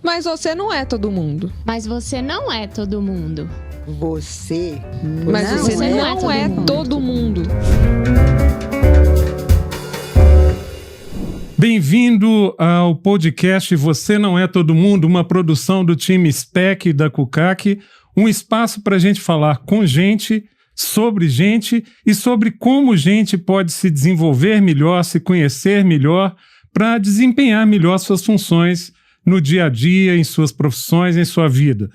Mas você não é todo mundo. Mas você não é todo mundo. Mas você não é todo mundo. Bem-vindo ao podcast Você Não É Todo Mundo, uma produção do time SPEC da CUCAC, um espaço para a gente falar com gente, sobre gente e sobre como gente pode se desenvolver melhor, se conhecer melhor, para desempenhar melhor suas funções no dia a dia, em suas profissões, em sua vida.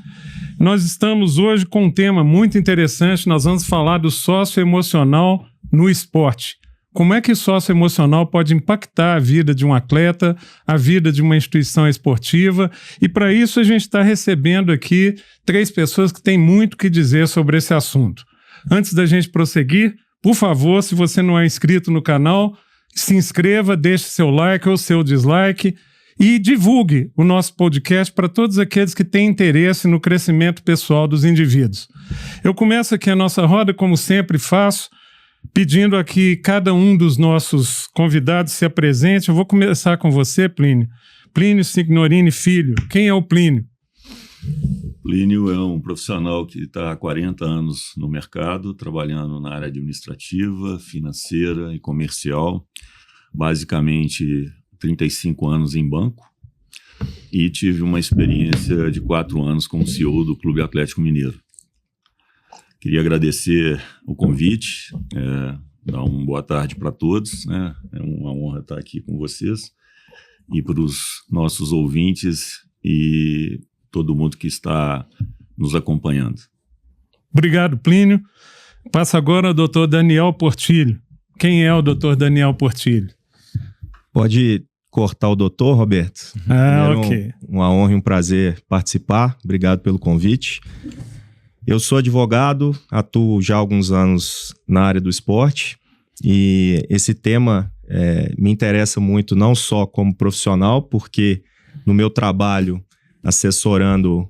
Nós estamos hoje com um tema muito interessante, nós vamos falar do socioemocional no esporte. Como é que o socioemocional pode impactar a vida de um atleta, a vida de uma instituição esportiva? E para isso a gente está recebendo aqui 3 pessoas que têm muito que dizer sobre esse assunto. Antes da gente prosseguir, por favor, se você não é inscrito no canal, se inscreva, deixe seu like ou seu dislike e divulgue o nosso podcast para todos aqueles que têm interesse no crescimento pessoal dos indivíduos. Eu começo aqui a nossa roda, como sempre faço, pedindo aqui cada um dos nossos convidados se apresente. Eu vou começar com você, Plínio. Plínio Signorini Filho. Quem é o Plínio? Plínio é um profissional que está há 40 anos no mercado, trabalhando na área administrativa, financeira e comercial. Basicamente, 35 anos em banco. E tive uma experiência de 4 anos como CEO do Clube Atlético Mineiro. Queria agradecer o convite, dar uma boa tarde para todos, né? É uma honra estar aqui com vocês e para os nossos ouvintes e todo mundo que está nos acompanhando. Obrigado, Plínio. Passa agora ao Dr. Daniel Portilho. Quem é o Dr. Daniel Portilho? Pode cortar o doutor, Roberto? Ok. Uma honra e um prazer participar. Obrigado pelo convite. Eu sou advogado, atuo já há alguns anos na área do esporte e esse tema me interessa muito não só como profissional, porque no meu trabalho assessorando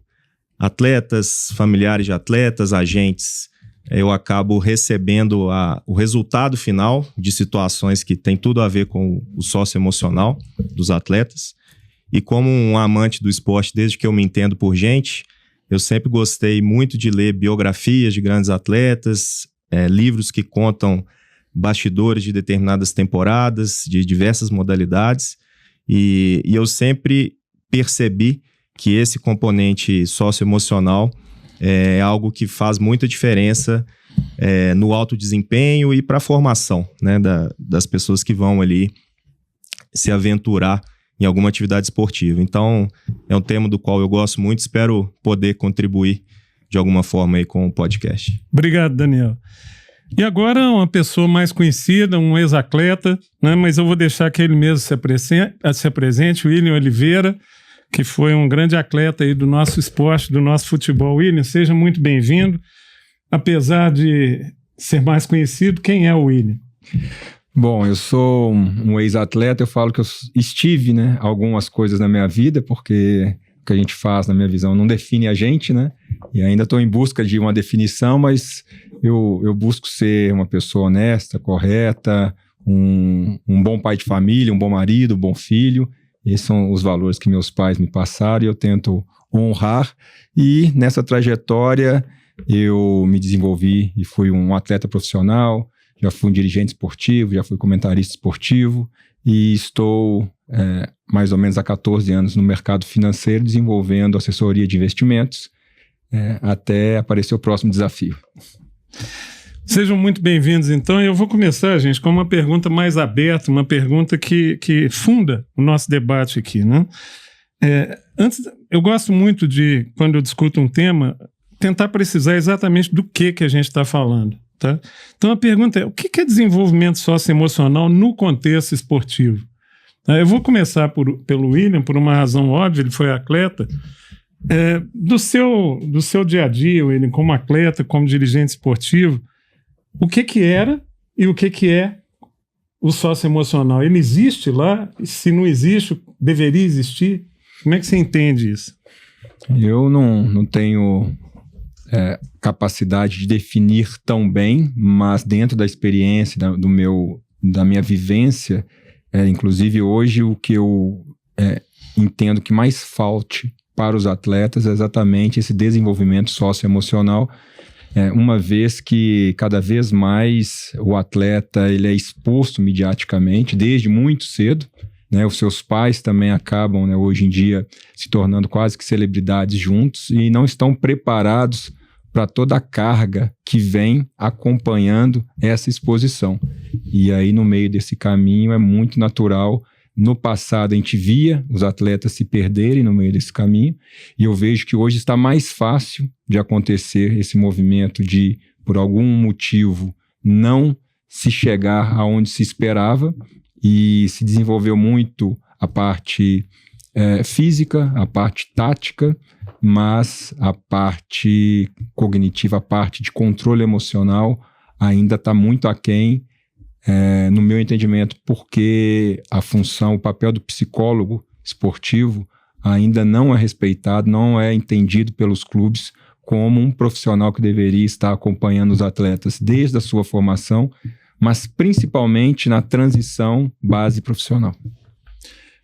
atletas, familiares de atletas, agentes, eu acabo recebendo o resultado final de situações que tem tudo a ver com o socioemocional dos atletas. E como um amante do esporte, desde que eu me entendo por gente, eu sempre gostei muito de ler biografias de grandes atletas, livros que contam bastidores de determinadas temporadas, de diversas modalidades, e eu sempre percebi que esse componente socioemocional é algo que faz muita diferença no alto desempenho e para a formação, né, das pessoas que vão ali se aventurar em alguma atividade esportiva. Então, é um tema do qual eu gosto muito, espero poder contribuir de alguma forma aí com o podcast. Obrigado, Daniel. E agora uma pessoa mais conhecida, um ex-atleta, né, mas eu vou deixar que ele mesmo se apresente, William Oliveira, que foi um grande atleta aí do nosso esporte, do nosso futebol. William, seja muito bem-vindo. Apesar de ser mais conhecido, quem é o William? Bom, eu sou um ex-atleta, eu falo que eu estive, né, algumas coisas na minha vida, porque o que a gente faz, na minha visão, não define a gente, né? E ainda estou em busca de uma definição, mas eu busco ser uma pessoa honesta, correta, um bom pai de família, um bom marido, um bom filho. Esses são os valores que meus pais me passaram e eu tento honrar. E nessa trajetória eu me desenvolvi e fui um atleta profissional, já fui um dirigente esportivo, já fui comentarista esportivo e estou mais ou menos há 14 anos no mercado financeiro desenvolvendo assessoria de investimentos até aparecer o próximo desafio. Sejam muito bem-vindos, então. Eu vou começar, gente, com uma pergunta mais aberta, uma pergunta que funda o nosso debate aqui, né? Eu gosto muito de, quando eu discuto um tema, tentar precisar exatamente do que a gente está falando, tá? Então a pergunta é, o que é desenvolvimento socioemocional no contexto esportivo? Eu vou começar pelo William, por uma razão óbvia, ele foi atleta. Do seu dia a dia, William, como atleta, como dirigente esportivo, o que era e o que é o socioemocional? Ele existe lá? Se não existe, deveria existir? Como é que você entende isso? Eu não tenho capacidade de definir tão bem, mas dentro da experiência, da minha vivência, inclusive hoje o que eu entendo que mais falte para os atletas é exatamente esse desenvolvimento socioemocional, uma vez que cada vez mais o atleta ele é exposto mediaticamente desde muito cedo, né? Os seus pais também acabam, né, hoje em dia se tornando quase que celebridades juntos e não estão preparados para toda a carga que vem acompanhando essa exposição. E aí no meio desse caminho é muito natural. No passado a gente via os atletas se perderem no meio desse caminho e eu vejo que hoje está mais fácil de acontecer esse movimento de, por algum motivo, não se chegar aonde se esperava e se desenvolveu muito a parte física, a parte tática, mas a parte cognitiva, a parte de controle emocional ainda está muito aquém, no meu entendimento, porque a função, o papel do psicólogo esportivo ainda não é respeitado, não é entendido pelos clubes como um profissional que deveria estar acompanhando os atletas desde a sua formação, mas principalmente na transição base profissional.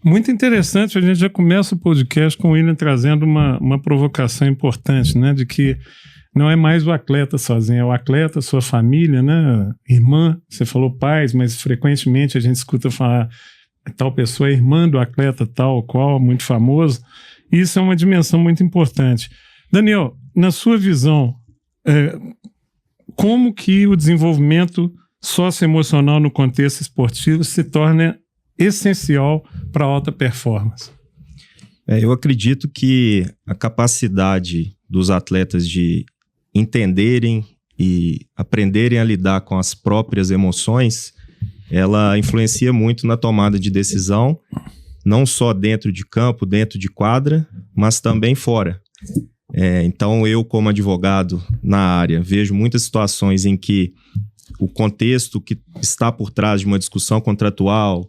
Muito interessante, a gente já começa o podcast com o William trazendo uma provocação importante, né, de que não é mais o atleta sozinho, é o atleta, sua família, né, irmã, você falou pais, mas frequentemente a gente escuta falar tal pessoa é irmã do atleta tal qual, muito famoso, isso é uma dimensão muito importante. Daniel, na sua visão, como que o desenvolvimento socioemocional no contexto esportivo se torna essencial para a alta performance? Eu acredito que a capacidade dos atletas de entenderem e aprenderem a lidar com as próprias emoções, ela influencia muito na tomada de decisão, não só dentro de campo, dentro de quadra, mas também fora. Então eu, como advogado na área, vejo muitas situações em que o contexto que está por trás de uma discussão contratual,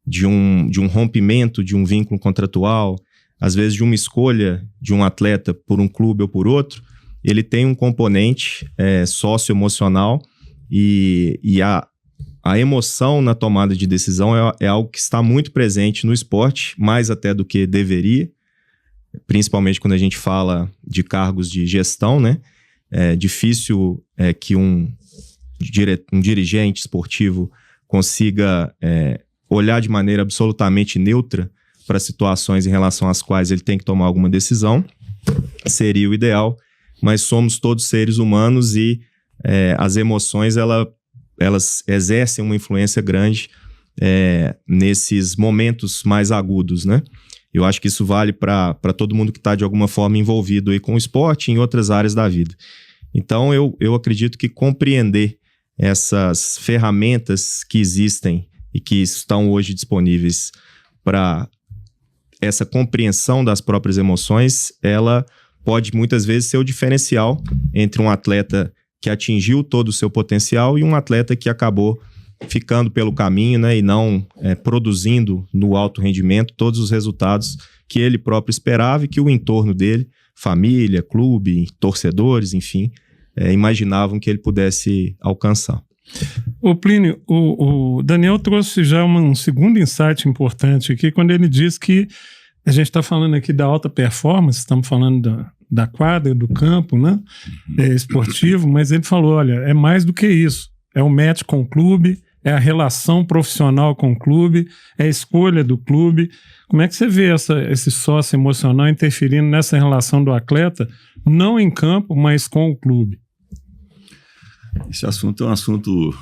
de um rompimento de um vínculo contratual, às vezes de uma escolha de um atleta por um clube ou por outro, ele tem um componente socioemocional e a emoção na tomada de decisão é algo que está muito presente no esporte, mais até do que deveria, principalmente quando a gente fala de cargos de gestão, né? É difícil que um dirigente esportivo consiga olhar de maneira absolutamente neutra para situações em relação às quais ele tem que tomar alguma decisão, seria o ideal, mas somos todos seres humanos e as emoções elas exercem uma influência grande nesses momentos mais agudos, né? Eu acho que isso vale para todo mundo que está de alguma forma envolvido aí com o esporte e em outras áreas da vida. Então eu acredito que compreender essas ferramentas que existem e que estão hoje disponíveis para essa compreensão das próprias emoções, ela pode muitas vezes ser o diferencial entre um atleta que atingiu todo o seu potencial e um atleta que acabou ficando pelo caminho, né, e não produzindo no alto rendimento todos os resultados que ele próprio esperava e que o entorno dele, família, clube, torcedores, enfim, imaginavam que ele pudesse alcançar. Ô Plínio, o Daniel trouxe já um segundo insight importante aqui, quando ele diz que a gente está falando aqui da alta performance, estamos falando da quadra, do campo, né, esportivo, mas ele falou, olha, é mais do que isso, é o match com o clube, é a relação profissional com o clube, é a escolha do clube. Como é que você vê esse sócio emocional interferindo nessa relação do atleta, não em campo, mas com o clube? Esse assunto é um assunto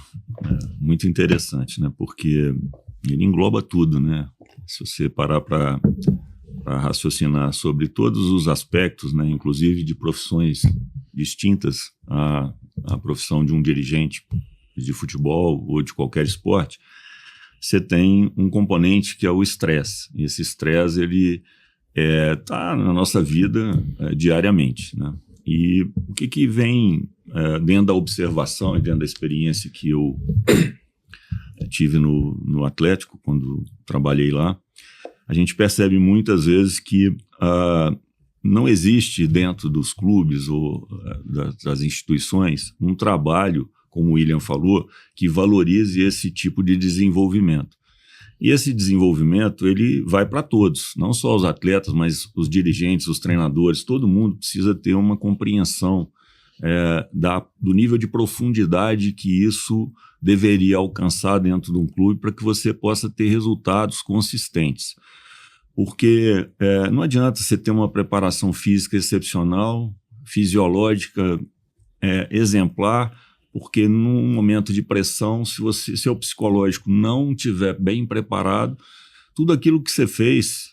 muito interessante, né? Porque ele engloba tudo, né? Se você parar para raciocinar sobre todos os aspectos, né? Inclusive de profissões distintas à profissão de um dirigente de futebol ou de qualquer esporte, você tem um componente que é o estresse. E esse estresse, ele está na nossa vida diariamente, né? E o que vem dentro da observação e dentro da experiência que eu tive no Atlético, quando trabalhei lá, a gente percebe muitas vezes que não existe dentro dos clubes ou das instituições um trabalho, como o William falou, que valorize esse tipo de desenvolvimento. E esse desenvolvimento, ele vai para todos, não só os atletas, mas os dirigentes, os treinadores, todo mundo precisa ter uma compreensão do nível de profundidade que isso deveria alcançar dentro de um clube para que você possa ter resultados consistentes. Porque não adianta você ter uma preparação física excepcional, fisiológica exemplar, porque num momento de pressão, se seu psicológico não estiver bem preparado, tudo aquilo que você fez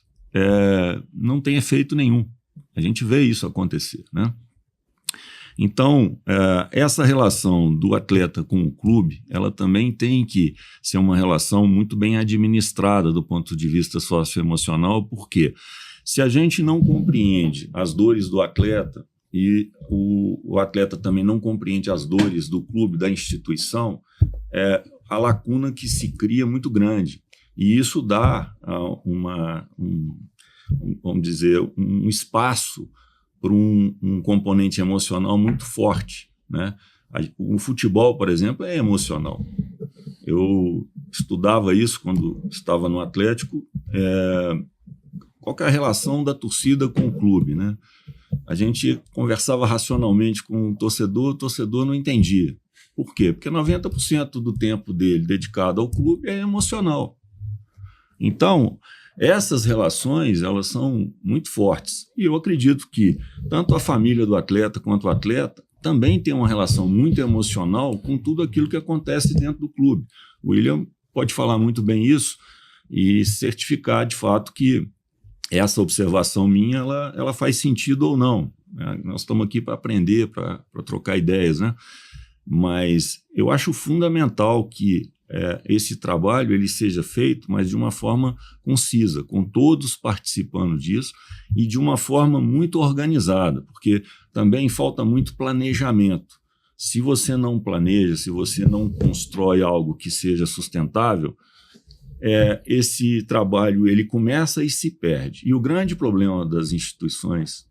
não tem efeito nenhum. A gente vê isso acontecer, né? Então, essa relação do atleta com o clube, ela também tem que ser uma relação muito bem administrada do ponto de vista socioemocional, porque se a gente não compreende as dores do atleta, e o atleta também não compreende as dores do clube, da instituição, a lacuna que se cria muito grande. E isso dá vamos dizer, um espaço para um componente emocional muito forte, né? O futebol, por exemplo, é emocional. Eu estudava isso quando estava no Atlético. Qual que é a relação da torcida com o clube, né? A gente conversava racionalmente com o torcedor não entendia. Por quê? Porque 90% do tempo dele dedicado ao clube é emocional. Então, essas relações, elas são muito fortes. E eu acredito que tanto a família do atleta quanto o atleta também tem uma relação muito emocional com tudo aquilo que acontece dentro do clube. O William pode falar muito bem isso e certificar, de fato, que essa observação minha, ela faz sentido ou não. Nós estamos aqui para aprender, para trocar ideias, né? Mas eu acho fundamental que esse trabalho ele seja feito, mas de uma forma concisa, com todos participando disso e de uma forma muito organizada, porque também falta muito planejamento. Se você não planeja, se você não constrói algo que seja sustentável, esse trabalho ele começa e se perde. E o grande problema das instituições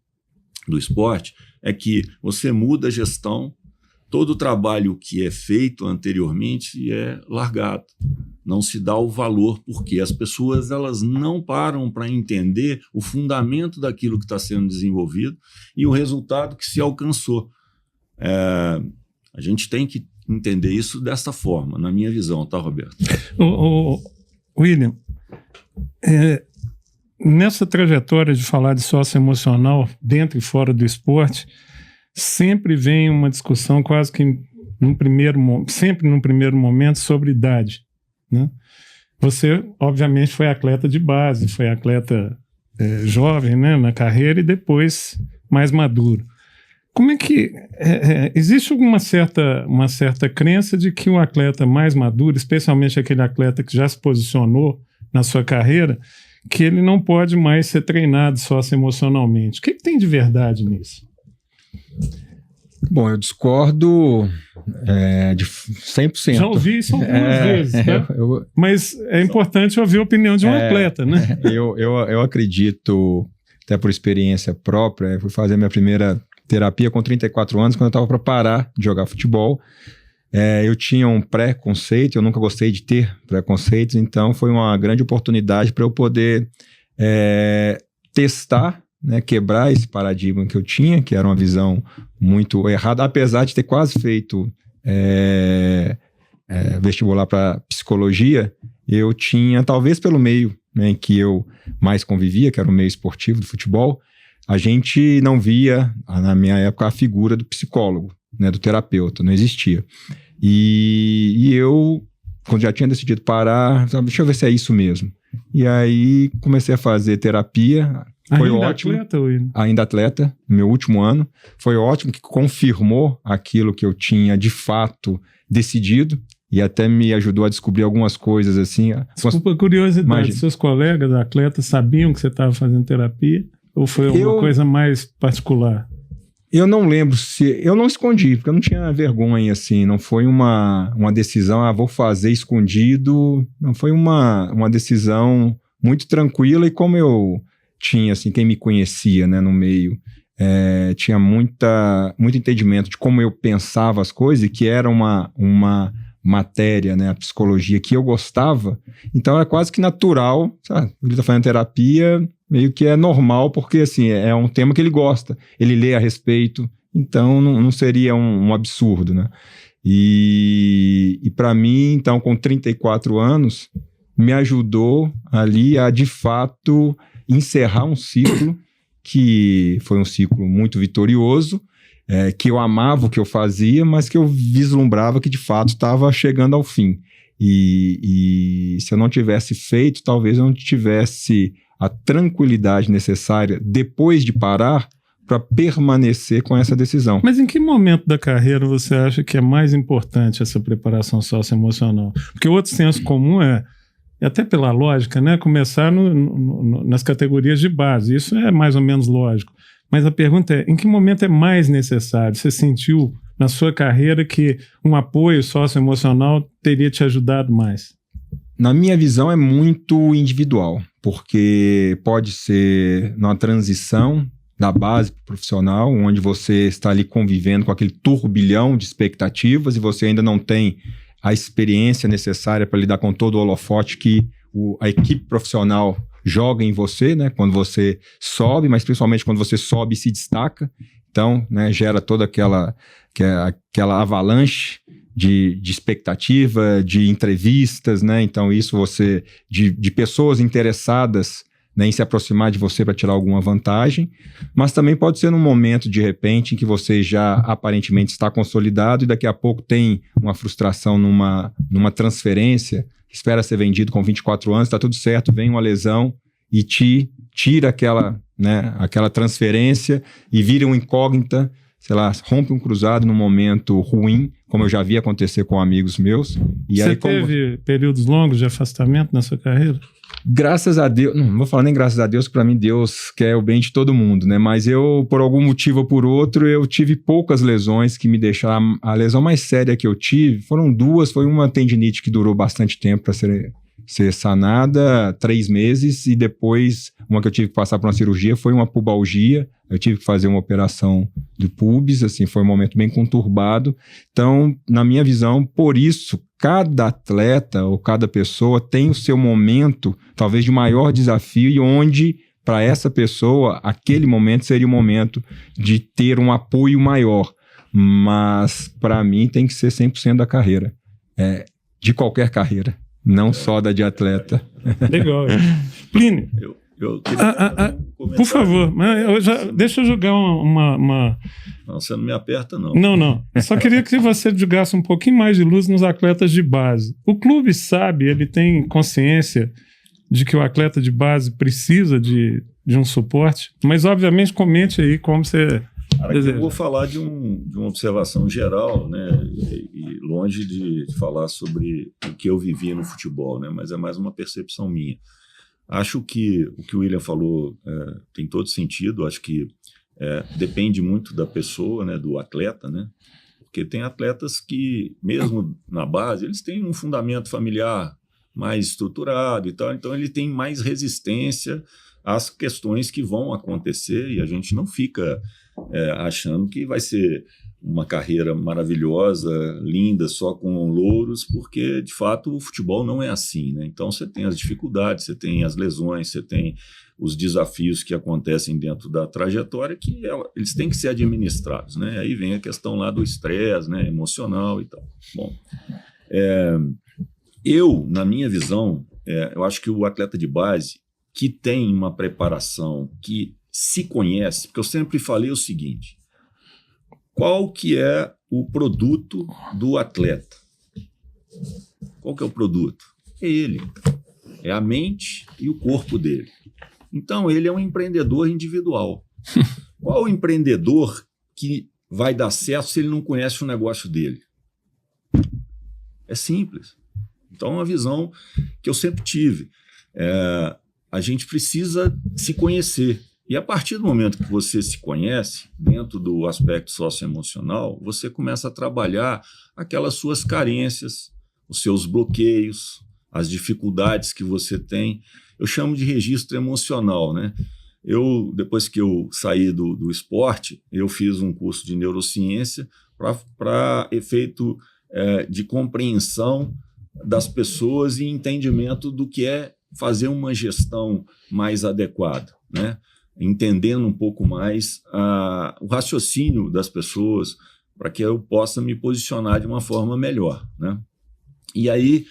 do esporte é que você muda a gestão, todo o trabalho que é feito anteriormente é largado. Não se dá o valor, porque as pessoas elas não param para entender o fundamento daquilo que está sendo desenvolvido e o resultado que se alcançou. A gente tem que entender isso dessa forma, na minha visão, tá, Roberto? William, nessa trajetória de falar de socioemocional dentro e fora do esporte, sempre vem uma discussão quase que sempre num primeiro momento sobre idade, né? Você, obviamente, foi atleta de base, foi atleta jovem, né, na carreira e depois mais maduro. Como é que existe uma certa crença de que um atleta mais maduro, especialmente aquele atleta que já se posicionou na sua carreira, que ele não pode mais ser treinado socioemocionalmente? O que tem de verdade nisso? Bom, eu discordo de 100%. Já ouvi isso algumas vezes, tá? Mas é importante ouvir a opinião de um atleta, né? Eu acredito, até por experiência própria, eu fui fazer minha primeira terapia com 34 anos, quando eu estava para parar de jogar futebol. Eu tinha um preconceito, eu nunca gostei de ter preconceitos, então foi uma grande oportunidade para eu poder testar, né, quebrar esse paradigma que eu tinha, que era uma visão muito errada, apesar de ter quase feito vestibular para psicologia. Eu tinha, talvez pelo meio, né, em que eu mais convivia, que era o meio esportivo do futebol, a gente não via, na minha época, a figura do psicólogo, né, do terapeuta, não existia. E eu, quando já tinha decidido parar, deixa eu ver se é isso mesmo. E aí comecei a fazer terapia. Foi ótimo. Ainda atleta, no meu último ano. Foi ótimo, que confirmou aquilo que eu tinha de fato decidido e até me ajudou a descobrir algumas coisas assim. Desculpa, curiosidade, seus colegas atletas sabiam que você estava fazendo terapia? Ou foi alguma coisa mais particular? Eu não lembro se... Eu não escondi, porque eu não tinha vergonha, assim. Não foi uma decisão, vou fazer escondido. Não, foi uma decisão muito tranquila. E como eu tinha, assim, quem me conhecia, né, no meio, muito entendimento de como eu pensava as coisas, e que era uma matéria, né, a psicologia que eu gostava, então era quase que natural, sabe? Ele está fazendo terapia, meio que é normal, porque assim, é um tema que ele gosta, ele lê a respeito, então não seria um absurdo, né? E para mim, então, com 34 anos, me ajudou ali a, de fato, encerrar um ciclo que foi um ciclo muito vitorioso, que eu amava o que eu fazia, mas que eu vislumbrava que de fato estava chegando ao fim. E se eu não tivesse feito, talvez eu não tivesse a tranquilidade necessária depois de parar para permanecer com essa decisão. Mas em que momento da carreira você acha que é mais importante essa preparação socioemocional? Porque o outro senso comum é até pela lógica, né, começar nas categorias de base. Isso é mais ou menos lógico. Mas a pergunta é, em que momento é mais necessário? Você sentiu na sua carreira que um apoio socioemocional teria te ajudado mais? Na minha visão é muito individual, porque pode ser numa transição da base para o profissional, onde você está ali convivendo com aquele turbilhão de expectativas e você ainda não tem a experiência necessária para lidar com todo o holofote que a equipe profissional joga em você, né? Quando você sobe, mas principalmente quando você sobe e se destaca. Então, né, gera toda aquela avalanche de expectativa, de entrevistas, né? Então, isso você... De pessoas interessadas, né, em se aproximar de você para tirar alguma vantagem, mas também pode ser num momento, de repente, em que você já aparentemente está consolidado e daqui a pouco tem uma frustração numa transferência, espera ser vendido com 24 anos, está tudo certo, vem uma lesão e te tira aquela transferência e vira uma incógnita, sei lá, rompe um cruzado num momento ruim, como eu já vi acontecer com amigos meus. E você aí, teve períodos longos de afastamento na sua carreira? Graças a Deus, não vou falar nem graças a Deus, que para mim Deus quer o bem de todo mundo, né? Mas eu, por algum motivo ou por outro, eu tive poucas lesões que me deixaram... A lesão mais séria que eu tive, foram duas, foi uma tendinite que durou bastante tempo para ser sanada, 3 meses, e depois uma que eu tive que passar por uma cirurgia foi uma pubalgia, eu tive que fazer uma operação de pubis, assim, foi um momento bem conturbado. Então, na minha visão, por isso, cada atleta ou cada pessoa tem o seu momento, talvez de maior desafio, e onde, para essa pessoa, aquele momento seria o momento de ter um apoio maior. Mas, para mim, tem que ser 100% da carreira, de qualquer carreira. Não só da de atleta. Legal. Plínio, por favor, deixa eu jogar uma... Não, você não me aperta, não. Não. Eu só queria que você jogasse um pouquinho mais de luz nos atletas de base. O clube sabe, ele tem consciência de que o atleta de base precisa de um suporte, mas obviamente comente aí como você... Eu vou falar de uma observação geral, né, e longe de falar sobre o que eu vivi no futebol, né, mas é mais uma percepção minha. Acho que o que o William falou tem todo sentido, acho que depende muito da pessoa, né, do atleta, né, porque tem atletas que, mesmo na base, eles têm um fundamento familiar mais estruturado e tal, então ele tem mais resistência às questões que vão acontecer e a gente não fica achando que vai ser uma carreira maravilhosa, linda, só com louros, porque, de fato, o futebol não é assim, né? Então, você tem as dificuldades, você tem as lesões, você tem os desafios que acontecem dentro da trajetória, que eles têm que ser administrados, né? Aí vem a questão lá do estresse, né, emocional e tal. Bom, na minha visão, eu acho que o atleta de base que tem uma preparação, que se conhece, porque eu sempre falei o seguinte: qual que é o produto do atleta? Qual que é o produto? É ele. É a mente e o corpo dele. Então, ele é um empreendedor individual. Qual o empreendedor que vai dar certo se ele não conhece o negócio dele? É simples. Então, é uma visão que eu sempre tive. A gente precisa se conhecer. E a partir do momento que você se conhece, dentro do aspecto socioemocional, você começa a trabalhar aquelas suas carências, os seus bloqueios, as dificuldades que você tem. Eu chamo de registro emocional, né? Depois que eu saí do esporte, eu fiz um curso de neurociência para efeito de compreensão das pessoas e entendimento do que é fazer uma gestão mais adequada, né? Entendendo um pouco mais o raciocínio das pessoas para que eu possa me posicionar de uma forma melhor, né? E aí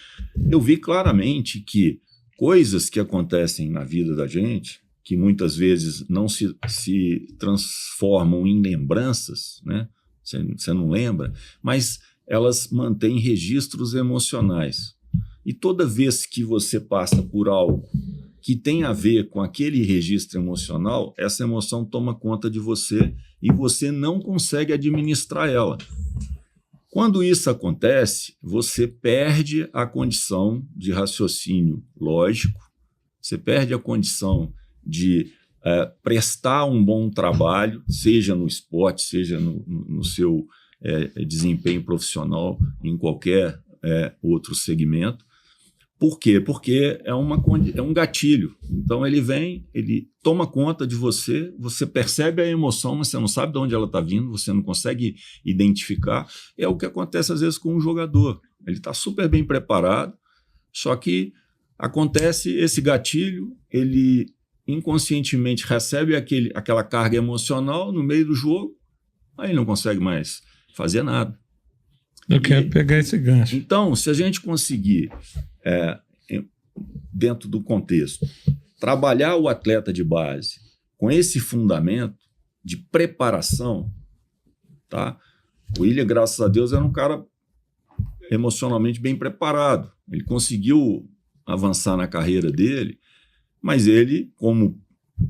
eu vi claramente que coisas que acontecem na vida da gente, que muitas vezes não se transformam em lembranças, né? Você não lembra, mas elas mantêm registros emocionais. E toda vez que você passa por algo que tem a ver com aquele registro emocional, essa emoção toma conta de você e você não consegue administrar ela. Quando isso acontece, você perde a condição de raciocínio lógico, você perde a condição de prestar um bom trabalho, seja no esporte, seja no seu desempenho profissional, em qualquer outro segmento. Por quê? Porque é um gatilho. Então ele vem, ele toma conta de você, você percebe a emoção, mas você não sabe de onde ela está vindo, você não consegue identificar. É o que acontece às vezes com um jogador. Ele está super bem preparado, só que acontece esse gatilho, ele inconscientemente recebe aquela carga emocional no meio do jogo, aí não consegue mais fazer nada. Eu quero pegar esse gancho. Então, se a gente conseguir, dentro do contexto, trabalhar o atleta de base com esse fundamento de preparação, tá? O Willian, graças a Deus, era um cara emocionalmente bem preparado. Ele conseguiu avançar na carreira dele, mas ele, como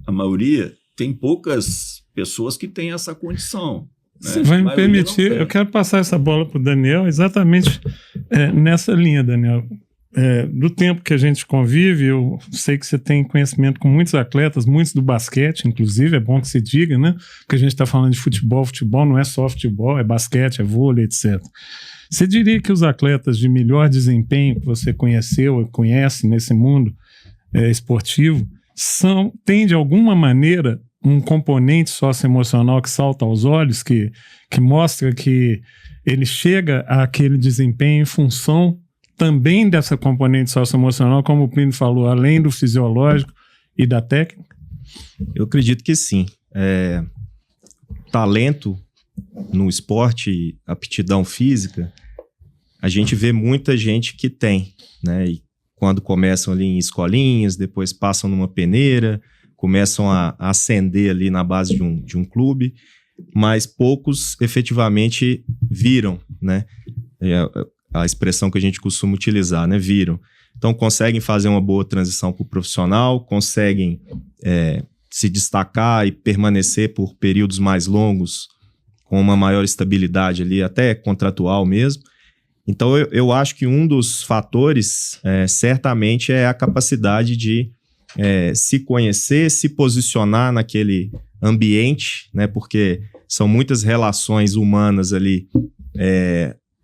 a maioria, tem poucas pessoas que têm essa condição. Você vai me permitir, eu quero passar essa bola para o Daniel, exatamente nessa linha, Daniel. Do tempo que a gente convive, eu sei que você tem conhecimento com muitos atletas, muitos do basquete, inclusive, é bom que você diga, né? Porque a gente está falando de futebol não é só futebol, é basquete, é vôlei, etc. Você diria que os atletas de melhor desempenho que você conheceu e conhece nesse mundo esportivo têm, de alguma maneira, um componente socioemocional que salta aos olhos, que mostra que ele chega àquele desempenho em função também dessa componente socioemocional, como o Plínio falou, além do fisiológico e da técnica? Eu acredito que sim. Talento no esporte, aptidão física, a gente vê muita gente que tem, né? E quando começam ali em escolinhas, depois passam numa peneira, começam a ascender ali na base de um clube, mas poucos efetivamente viram, né? A expressão que a gente costuma utilizar, né? Viram. Então conseguem fazer uma boa transição para o profissional, conseguem se destacar e permanecer por períodos mais longos com uma maior estabilidade ali, até contratual mesmo. Então eu acho que um dos fatores certamente é a capacidade de se conhecer, se posicionar naquele ambiente, né? Porque são muitas relações humanas ali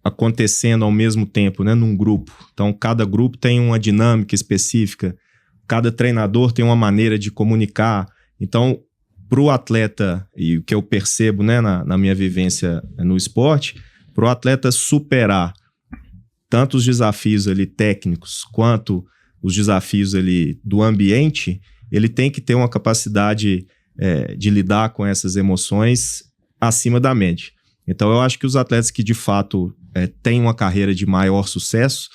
acontecendo ao mesmo tempo, né? Num grupo. Então cada grupo tem uma dinâmica específica, cada treinador tem uma maneira de comunicar. Então para o atleta, e o que eu percebo, né, na minha vivência no esporte, para o atleta superar tanto os desafios ali técnicos quanto os desafios ali do ambiente, ele tem que ter uma capacidade de lidar com essas emoções acima da média. Então eu acho que os atletas que de fato têm uma carreira de maior sucesso,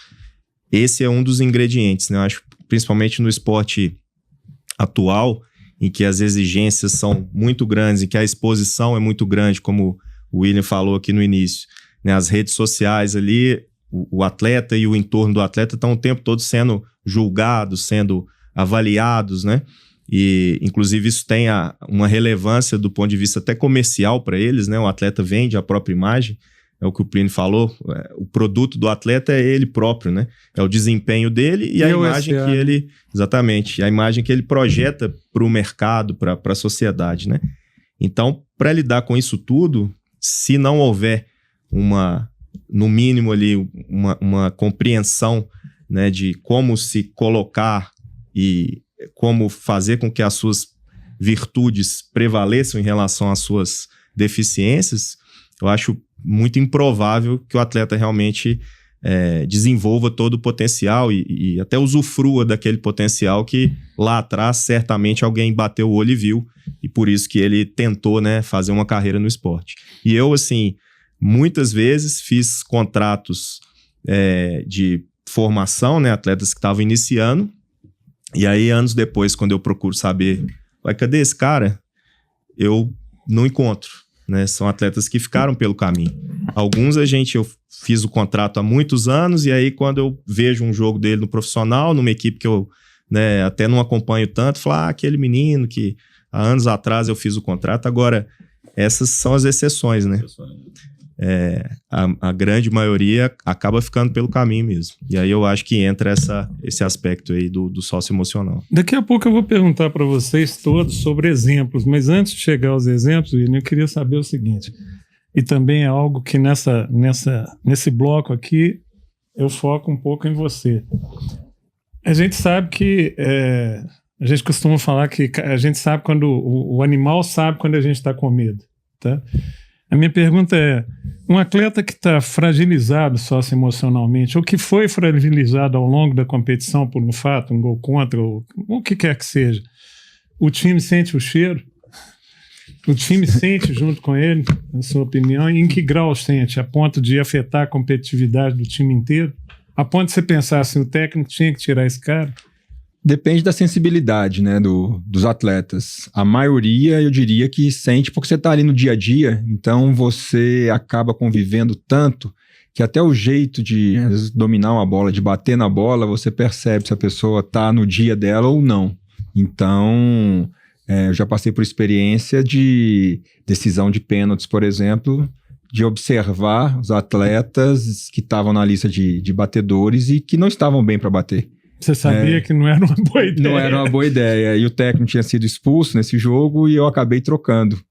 esse é um dos ingredientes, né? Eu acho principalmente no esporte atual, em que as exigências são muito grandes, em que a exposição é muito grande, como o Willian falou aqui no início, né? As redes sociais ali, o atleta e o entorno do atleta estão o tempo todo sendo julgados, sendo avaliados, né? E, inclusive, isso tem uma relevância do ponto de vista até comercial para eles, né? O atleta vende a própria imagem, é o que o Plínio falou, o produto do atleta é ele próprio, né? É o desempenho dele e a imagem que ele... Exatamente, a imagem que ele projeta para o mercado, para a sociedade, né? Então, para lidar com isso tudo, se não houver no mínimo ali, uma compreensão, né, de como se colocar e como fazer com que as suas virtudes prevaleçam em relação às suas deficiências, eu acho muito improvável que o atleta realmente desenvolva todo o potencial e até usufrua daquele potencial que lá atrás certamente alguém bateu o olho e viu, e por isso que ele tentou, né, fazer uma carreira no esporte. E eu, assim, muitas vezes fiz contratos de formação, né, atletas que estavam iniciando, e aí anos depois, quando eu procuro saber, cadê esse cara? Eu não encontro, né? São atletas que ficaram pelo caminho. Alguns eu fiz o contrato há muitos anos, e aí quando eu vejo um jogo dele no profissional, numa equipe que eu, né, até não acompanho tanto, falo, aquele menino que há anos atrás eu fiz o contrato. Agora, essas são as exceções, né? A grande maioria acaba ficando pelo caminho mesmo. E aí eu acho que entra esse aspecto aí do sócio emocional. Daqui a pouco eu vou perguntar para vocês todos sobre exemplos, mas antes de chegar aos exemplos, eu queria saber o seguinte, e também é algo que nesse bloco aqui eu foco um pouco em você. A gente sabe que a gente costuma falar que a gente sabe quando o animal sabe quando a gente está com medo, tá? A minha pergunta é, um atleta que está fragilizado socioemocionalmente, ou que foi fragilizado ao longo da competição por um fato, um gol contra, ou o que quer que seja, o time sente o cheiro? O time sente junto com ele, na sua opinião, e em que grau sente? A ponto de afetar a competitividade do time inteiro? A ponto de você pensar assim, o técnico tinha que tirar esse cara? Depende da sensibilidade, né, dos atletas. A maioria, eu diria que sente, porque você está ali no dia a dia, então você acaba convivendo tanto que até o jeito de às vezes, dominar uma bola, de bater na bola, você percebe se a pessoa está no dia dela ou não. Então, eu já passei por experiência de decisão de pênaltis, por exemplo, de observar os atletas que estavam na lista de batedores e que não estavam bem para bater. Você sabia que não era uma boa ideia. Não era uma boa ideia. E o técnico tinha sido expulso nesse jogo e eu acabei trocando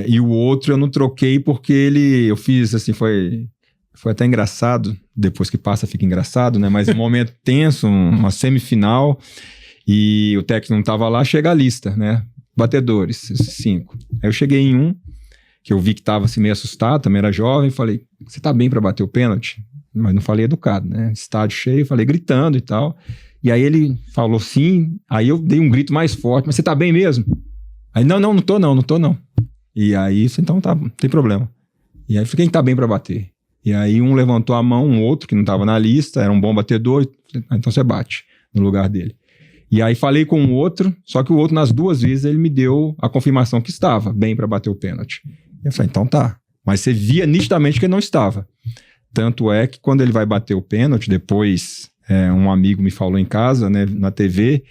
e o outro eu não troquei porque eu fiz assim, foi até engraçado, depois que passa fica engraçado, né? Mas um momento tenso, uma semifinal, e o técnico não estava lá, chega a lista, né? Batedores, 5. Aí eu cheguei em um, que eu vi que estava assim meio assustado, também era jovem, falei, você tá bem para bater o pênalti? Mas não falei educado, né? Estádio cheio, falei gritando e tal. E aí ele falou sim, aí eu dei um grito mais forte, mas você tá bem mesmo? Aí, não tô não. E aí, então tá, não tem problema. E aí, quem tá bem pra bater? E aí um levantou a mão, um outro que não tava na lista, era um bom batedor, então você bate no lugar dele. E aí falei com o outro, só que o outro nas 2 vezes ele me deu a confirmação que estava bem pra bater o pênalti. E eu falei, então tá. Mas você via nitidamente que ele não estava. Tanto é que quando ele vai bater o pênalti, depois um amigo me falou em casa, né, na TV,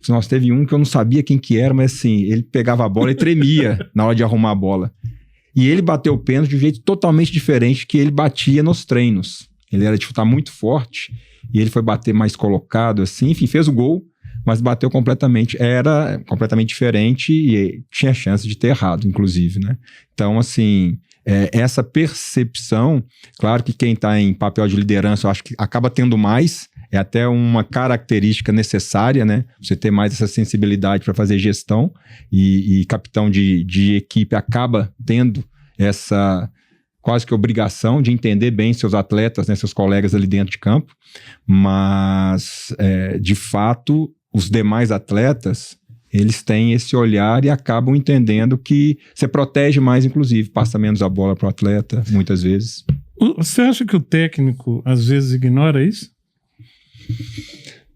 nossa, teve um que eu não sabia quem que era, mas assim, ele pegava a bola e tremia na hora de arrumar a bola. E ele bateu o pênalti de um jeito totalmente diferente que ele batia nos treinos. Ele era de chutar muito forte e ele foi bater mais colocado, assim, enfim, fez o gol, mas bateu completamente, era completamente diferente e tinha chance de ter errado, inclusive, né? Então, assim, essa percepção, claro que quem está em papel de liderança, eu acho que acaba tendo mais, é até uma característica necessária, né? Você ter mais essa sensibilidade para fazer gestão e capitão de equipe acaba tendo essa quase que obrigação de entender bem seus atletas, né, seus colegas ali dentro de campo, mas de fato os demais atletas, eles têm esse olhar e acabam entendendo que você protege mais, inclusive, passa menos a bola para o atleta, muitas vezes. Você acha que o técnico, às vezes, ignora isso?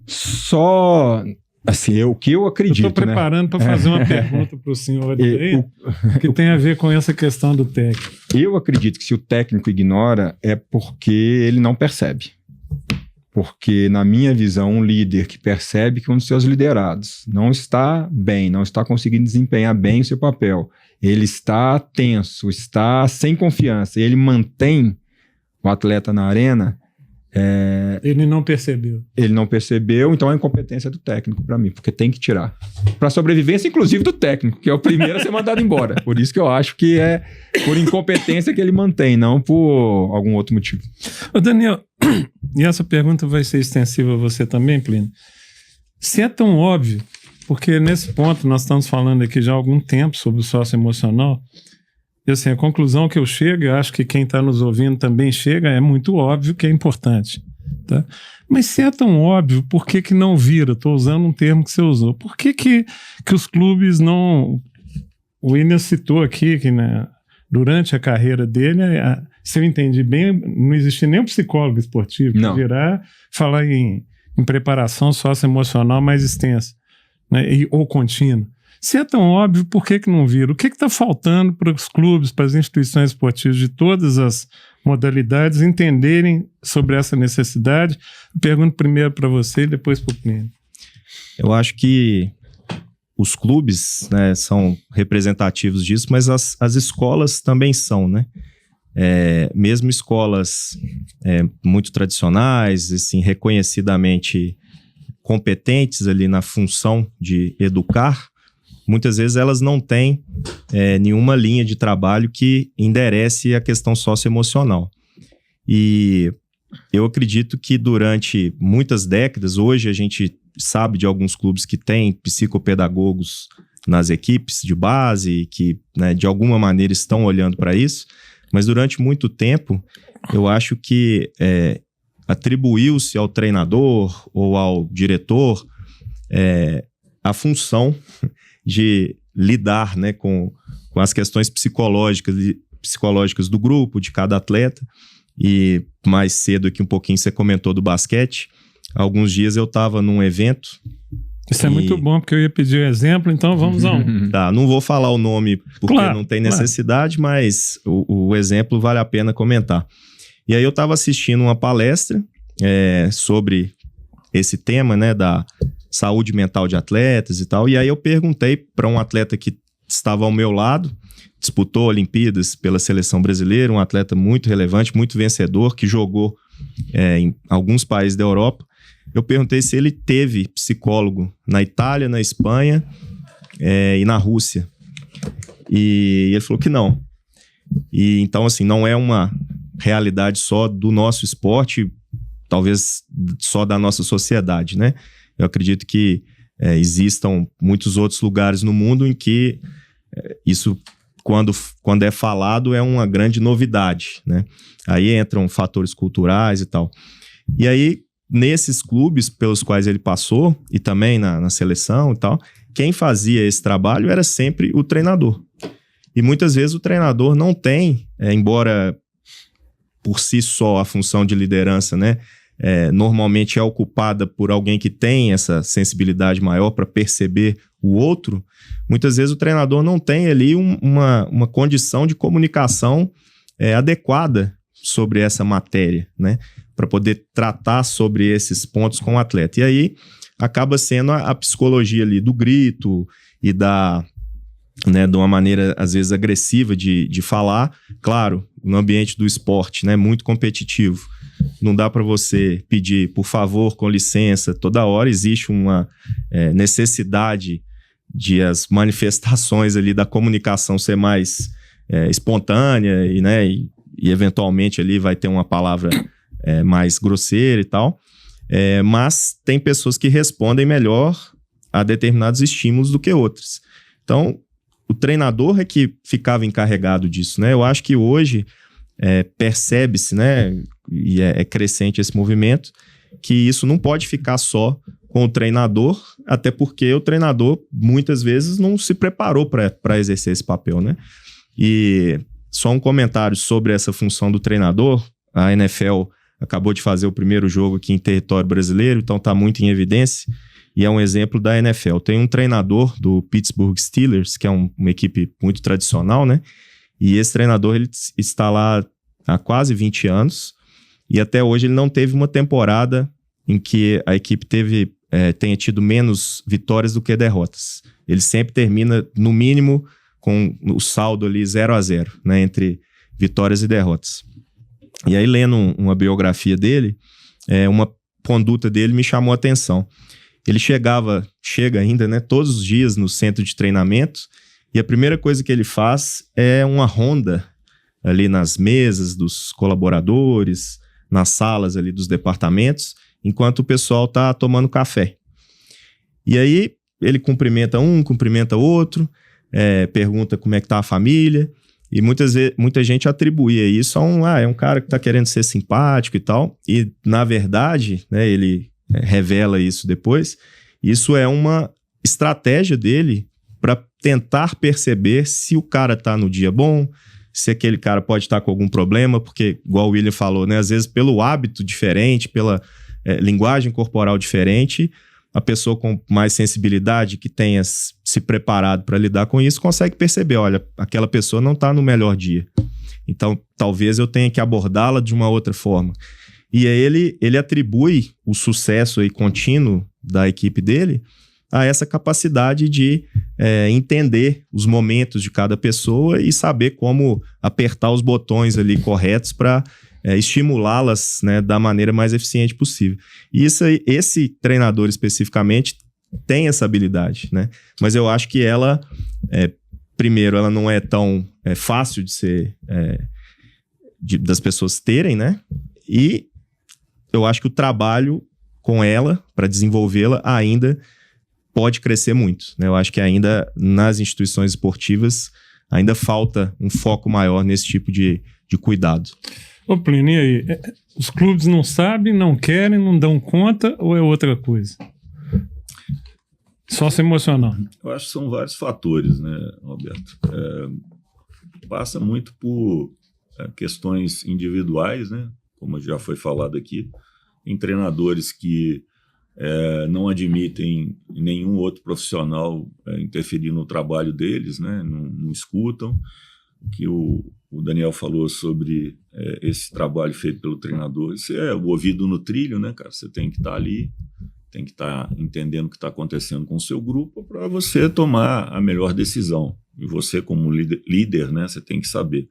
Só, assim, o que eu acredito, eu estou preparando para fazer uma pergunta para o senhor aí, que tem a ver com essa questão do técnico. Eu acredito que se o técnico ignora, é porque ele não percebe. Porque, na minha visão, um líder que percebe que um dos seus liderados não está bem, não está conseguindo desempenhar bem o seu papel, ele está tenso, está sem confiança, e ele mantém o atleta na arena... Ele não percebeu. Ele não percebeu, então é incompetência do técnico para mim, porque tem que tirar. Para sobrevivência, inclusive, do técnico, que é o primeiro a ser mandado embora. Por isso que eu acho que é por incompetência que ele mantém, não por algum outro motivo. Ô Daniel, e essa pergunta vai ser extensiva a você também, Plínio. Se é tão óbvio, porque nesse ponto nós estamos falando aqui já há algum tempo sobre o sócio emocional, E assim, a conclusão que eu chego, eu acho que quem está nos ouvindo também chega, é muito óbvio que é importante. Tá? Mas se é tão óbvio, por que que não vira? Estou usando um termo que você usou. Por que que os clubes não... O William citou aqui que durante a carreira dele, se eu entendi bem, não existia nem um psicólogo esportivo que virar falar em preparação socioemocional mais extensa, né? Ou contínua. Se é tão óbvio, por que que não vira? O que está faltando para os clubes, para as instituições esportivas de todas as modalidades entenderem sobre essa necessidade? Eu pergunto primeiro para você e depois para o Plínio. Eu acho que os clubes, né, são representativos disso, mas as escolas também são, né? Mesmo escolas muito tradicionais, assim, reconhecidamente competentes ali na função de educar, muitas vezes elas não têm nenhuma linha de trabalho que enderece a questão socioemocional. E eu acredito que durante muitas décadas, hoje a gente sabe de alguns clubes que têm psicopedagogos nas equipes de base, que, né, de alguma maneira estão olhando para isso, mas durante muito tempo eu acho que atribuiu-se ao treinador ou ao diretor a função de lidar, né, com as questões psicológicas do grupo, de cada atleta. E mais cedo aqui um pouquinho você comentou do basquete. Há alguns dias eu estava num evento. Isso é muito bom, porque eu ia pedir um exemplo, então vamos a um. Tá, não vou falar o nome porque não tem necessidade, mas o exemplo vale a pena comentar. E aí eu estava assistindo uma palestra sobre esse tema, né, da saúde mental de atletas e tal, e aí eu perguntei para um atleta que estava ao meu lado, disputou Olimpíadas pela seleção brasileira, um atleta muito relevante, muito vencedor, que jogou em alguns países da Europa. Eu perguntei se ele teve psicólogo na Itália, na Espanha e na Rússia. E ele falou que não. E então, assim, não é uma realidade só do nosso esporte, talvez só da nossa sociedade, né? Eu acredito que existam muitos outros lugares no mundo em que isso, quando é falado, é uma grande novidade, né? Aí entram fatores culturais e tal. E aí, nesses clubes pelos quais ele passou, e também na seleção e tal, quem fazia esse trabalho era sempre o treinador. E muitas vezes o treinador não tem, embora por si só a função de liderança, né, normalmente é ocupada por alguém que tem essa sensibilidade maior para perceber o outro, muitas vezes o treinador não tem ali uma condição de comunicação adequada sobre essa matéria, né, para poder tratar sobre esses pontos com o atleta. E aí acaba sendo a psicologia ali do grito e de uma maneira às vezes agressiva de falar. Claro, no ambiente do esporte, né, muito competitivo, não dá para você pedir, por favor, com licença, toda hora. Existe uma necessidade de as manifestações ali da comunicação ser mais espontânea e eventualmente ali vai ter uma palavra mais grosseira e tal. Mas tem pessoas que respondem melhor a determinados estímulos do que outras. Então, o treinador é que ficava encarregado disso, né? Eu acho que hoje percebe-se, né, e é crescente esse movimento, que isso não pode ficar só com o treinador, até porque o treinador muitas vezes não se preparou para exercer esse papel, né? E só um comentário sobre essa função do treinador. A NFL acabou de fazer o primeiro jogo aqui em território brasileiro, então está muito em evidência, e é um exemplo da NFL. Tem um treinador do Pittsburgh Steelers, que é uma equipe muito tradicional, né? E esse treinador ele está lá há quase 20 anos, e até hoje ele não teve uma temporada em que a equipe tenha tido menos vitórias do que derrotas. Ele sempre termina, no mínimo, com o saldo ali 0-0, né, entre vitórias e derrotas. E aí, lendo uma biografia dele, uma conduta dele me chamou a atenção. Ele chega ainda, né, todos os dias no centro de treinamento, e a primeira coisa que ele faz é uma ronda ali nas mesas dos colaboradores, nas salas ali dos departamentos, enquanto o pessoal está tomando café. E aí ele cumprimenta um, cumprimenta outro, pergunta como é que está a família, E muita gente atribuía isso a é um cara que tá querendo ser simpático e tal. E, na verdade, né, ele revela isso depois, isso é uma estratégia dele para tentar perceber se o cara tá no dia bom, se aquele cara pode estar com algum problema, porque, igual o William falou, né, às vezes pelo hábito diferente, pela linguagem corporal diferente, a pessoa com mais sensibilidade, que tenha se preparado para lidar com isso, consegue perceber, olha, aquela pessoa não está no melhor dia. Então, talvez eu tenha que abordá-la de uma outra forma. E aí ele atribui o sucesso aí contínuo da equipe dele a essa capacidade de entender os momentos de cada pessoa e saber como apertar os botões ali corretos para estimulá-las, né, da maneira mais eficiente possível. E esse treinador especificamente tem essa habilidade, né? Mas eu acho que ela, primeiro, ela não é tão fácil de ser, das pessoas terem, né? E eu acho que o trabalho com ela, para desenvolvê-la, ainda pode crescer muito, né? Eu acho que ainda nas instituições esportivas ainda falta um foco maior nesse tipo de cuidado. Ô Plínio, e aí? Os clubes não sabem, não querem, não dão conta ou é outra coisa? Sócio-emocional. Eu acho que são vários fatores, né, Roberto? Passa muito por questões individuais, né? Como já foi falado aqui. Tem treinadores que não admitem nenhum outro profissional interferir no trabalho deles, né? Não escutam. Que o Daniel falou sobre esse trabalho feito pelo treinador. Isso é o ouvido no trilho, né, cara? Você tem que estar ali, tem que estar entendendo o que está acontecendo com o seu grupo para você tomar a melhor decisão. E você, como líder, né, você tem que saber.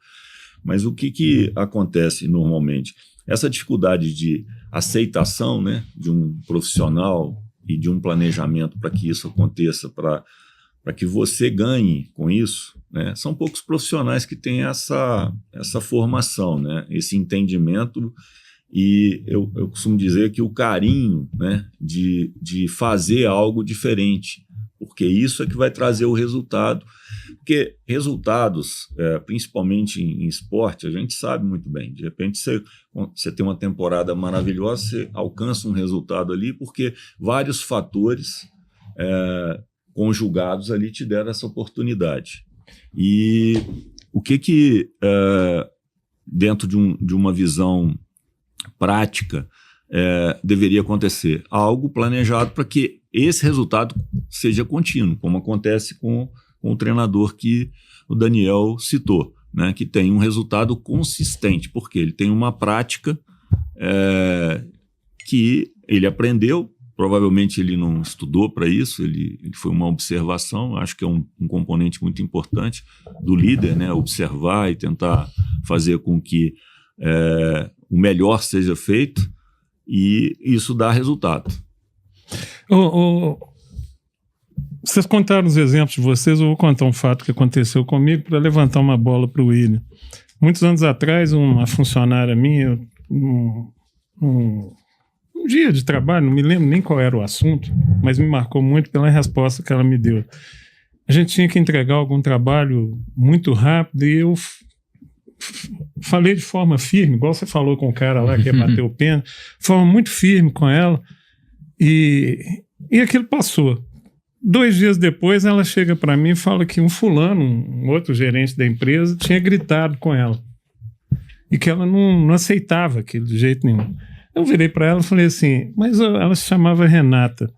Mas o que acontece normalmente? Essa dificuldade de aceitação, né, de um profissional e de um planejamento para que isso aconteça, para que você ganhe com isso, né? São poucos profissionais que têm essa formação, né? Esse entendimento, e eu costumo dizer que o carinho, né, de fazer algo diferente, porque isso é que vai trazer o resultado. Porque resultados, principalmente em esporte, a gente sabe muito bem. De repente você tem uma temporada maravilhosa, você alcança um resultado ali, porque vários fatores conjugados ali te deram essa oportunidade. E o que dentro de uma visão prática deveria acontecer? Algo planejado para que esse resultado seja contínuo, como acontece com o treinador que o Daniel citou, né, que tem um resultado consistente, porque ele tem uma prática que ele aprendeu. Provavelmente ele não estudou para isso, ele foi uma observação. Acho que é um componente muito importante do líder, né? Observar e tentar fazer com que o melhor seja feito, e isso dá resultado. Vocês contaram os exemplos de vocês, eu vou contar um fato que aconteceu comigo para levantar uma bola para o William. Muitos anos atrás, uma funcionária minha, um dia de trabalho, não me lembro nem qual era o assunto, mas me marcou muito pela resposta que ela me deu. A gente tinha que entregar algum trabalho muito rápido e eu falei de forma firme, igual você falou com o cara lá que ia bater o pênalti, de forma muito firme com ela, e aquilo passou. 2 dias depois ela chega para mim e fala que um fulano, um outro gerente da empresa, tinha gritado com ela e que ela não aceitava aquilo de jeito nenhum. Eu virei para ela e falei assim, mas ela se chamava Renata.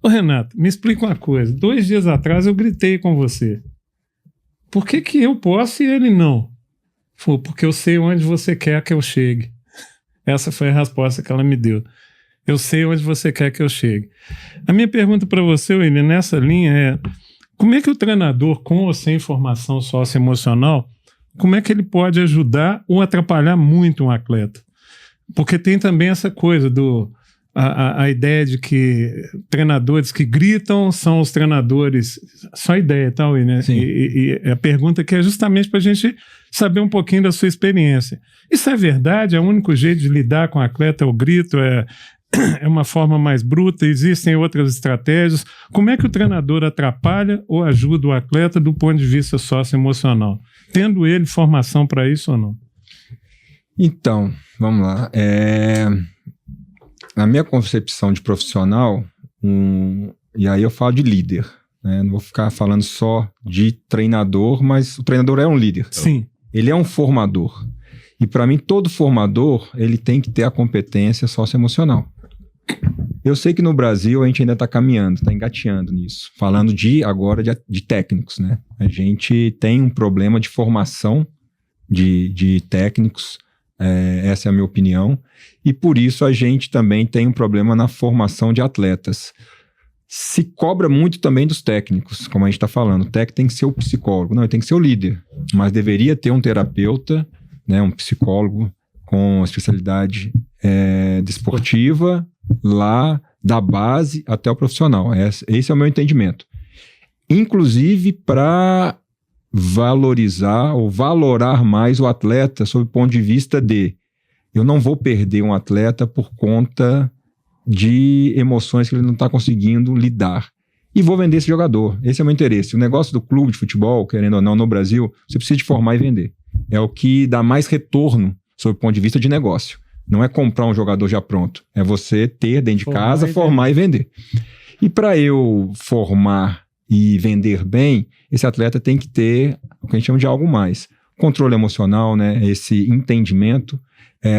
Ô Renata, me explica uma coisa. 2 dias atrás eu gritei com você. Por que eu posso e ele não? Falou, porque eu sei onde você quer que eu chegue. Essa foi a resposta que ela me deu. Eu sei onde você quer que eu chegue. A minha pergunta para você, William, nessa linha é, como é que o treinador, com ou sem formação socioemocional, como é que ele pode ajudar ou atrapalhar muito um atleta? Porque tem também essa coisa a ideia de que treinadores que gritam são os treinadores. Só ideia, tá, William? E a pergunta que é justamente para a gente saber um pouquinho da sua experiência. Isso é verdade? É o único jeito de lidar com o atleta, é o grito, é uma forma mais bruta, existem outras estratégias. Como é que o treinador atrapalha ou ajuda o atleta do ponto de vista socioemocional? Tendo ele formação para isso ou não? Então, vamos lá. Na minha concepção de profissional, e aí eu falo de líder, né? Não vou ficar falando só de treinador, mas o treinador é um líder. Sim. Ele é um formador. E para mim, todo formador, ele tem que ter a competência socioemocional. Eu sei que no Brasil a gente ainda está caminhando, está engateando nisso. Falando agora de técnicos, né? A gente tem um problema de formação de técnicos, essa é a minha opinião. E por isso a gente também tem um problema na formação de atletas. Se cobra muito também dos técnicos, como a gente está falando. O técnico tem que ser o psicólogo, não, ele tem que ser o líder. Mas deveria ter um terapeuta, né, um psicólogo com especialidade desportiva, lá da base até o profissional. Esse é o meu entendimento. Inclusive para valorizar ou valorar mais o atleta sob o ponto de vista de eu não vou perder um atleta por conta de emoções que ele não está conseguindo lidar. E vou vender esse jogador. Esse é o meu interesse. O negócio do clube de futebol, querendo ou não, no Brasil, você precisa de formar e vender. É o que dá mais retorno sob o ponto de vista de negócio. Não é comprar um jogador já pronto. É você ter dentro de casa, formar e vender. E para eu formar e vender bem, esse atleta tem que ter o que a gente chama de algo mais. Controle emocional, né? Esse entendimento.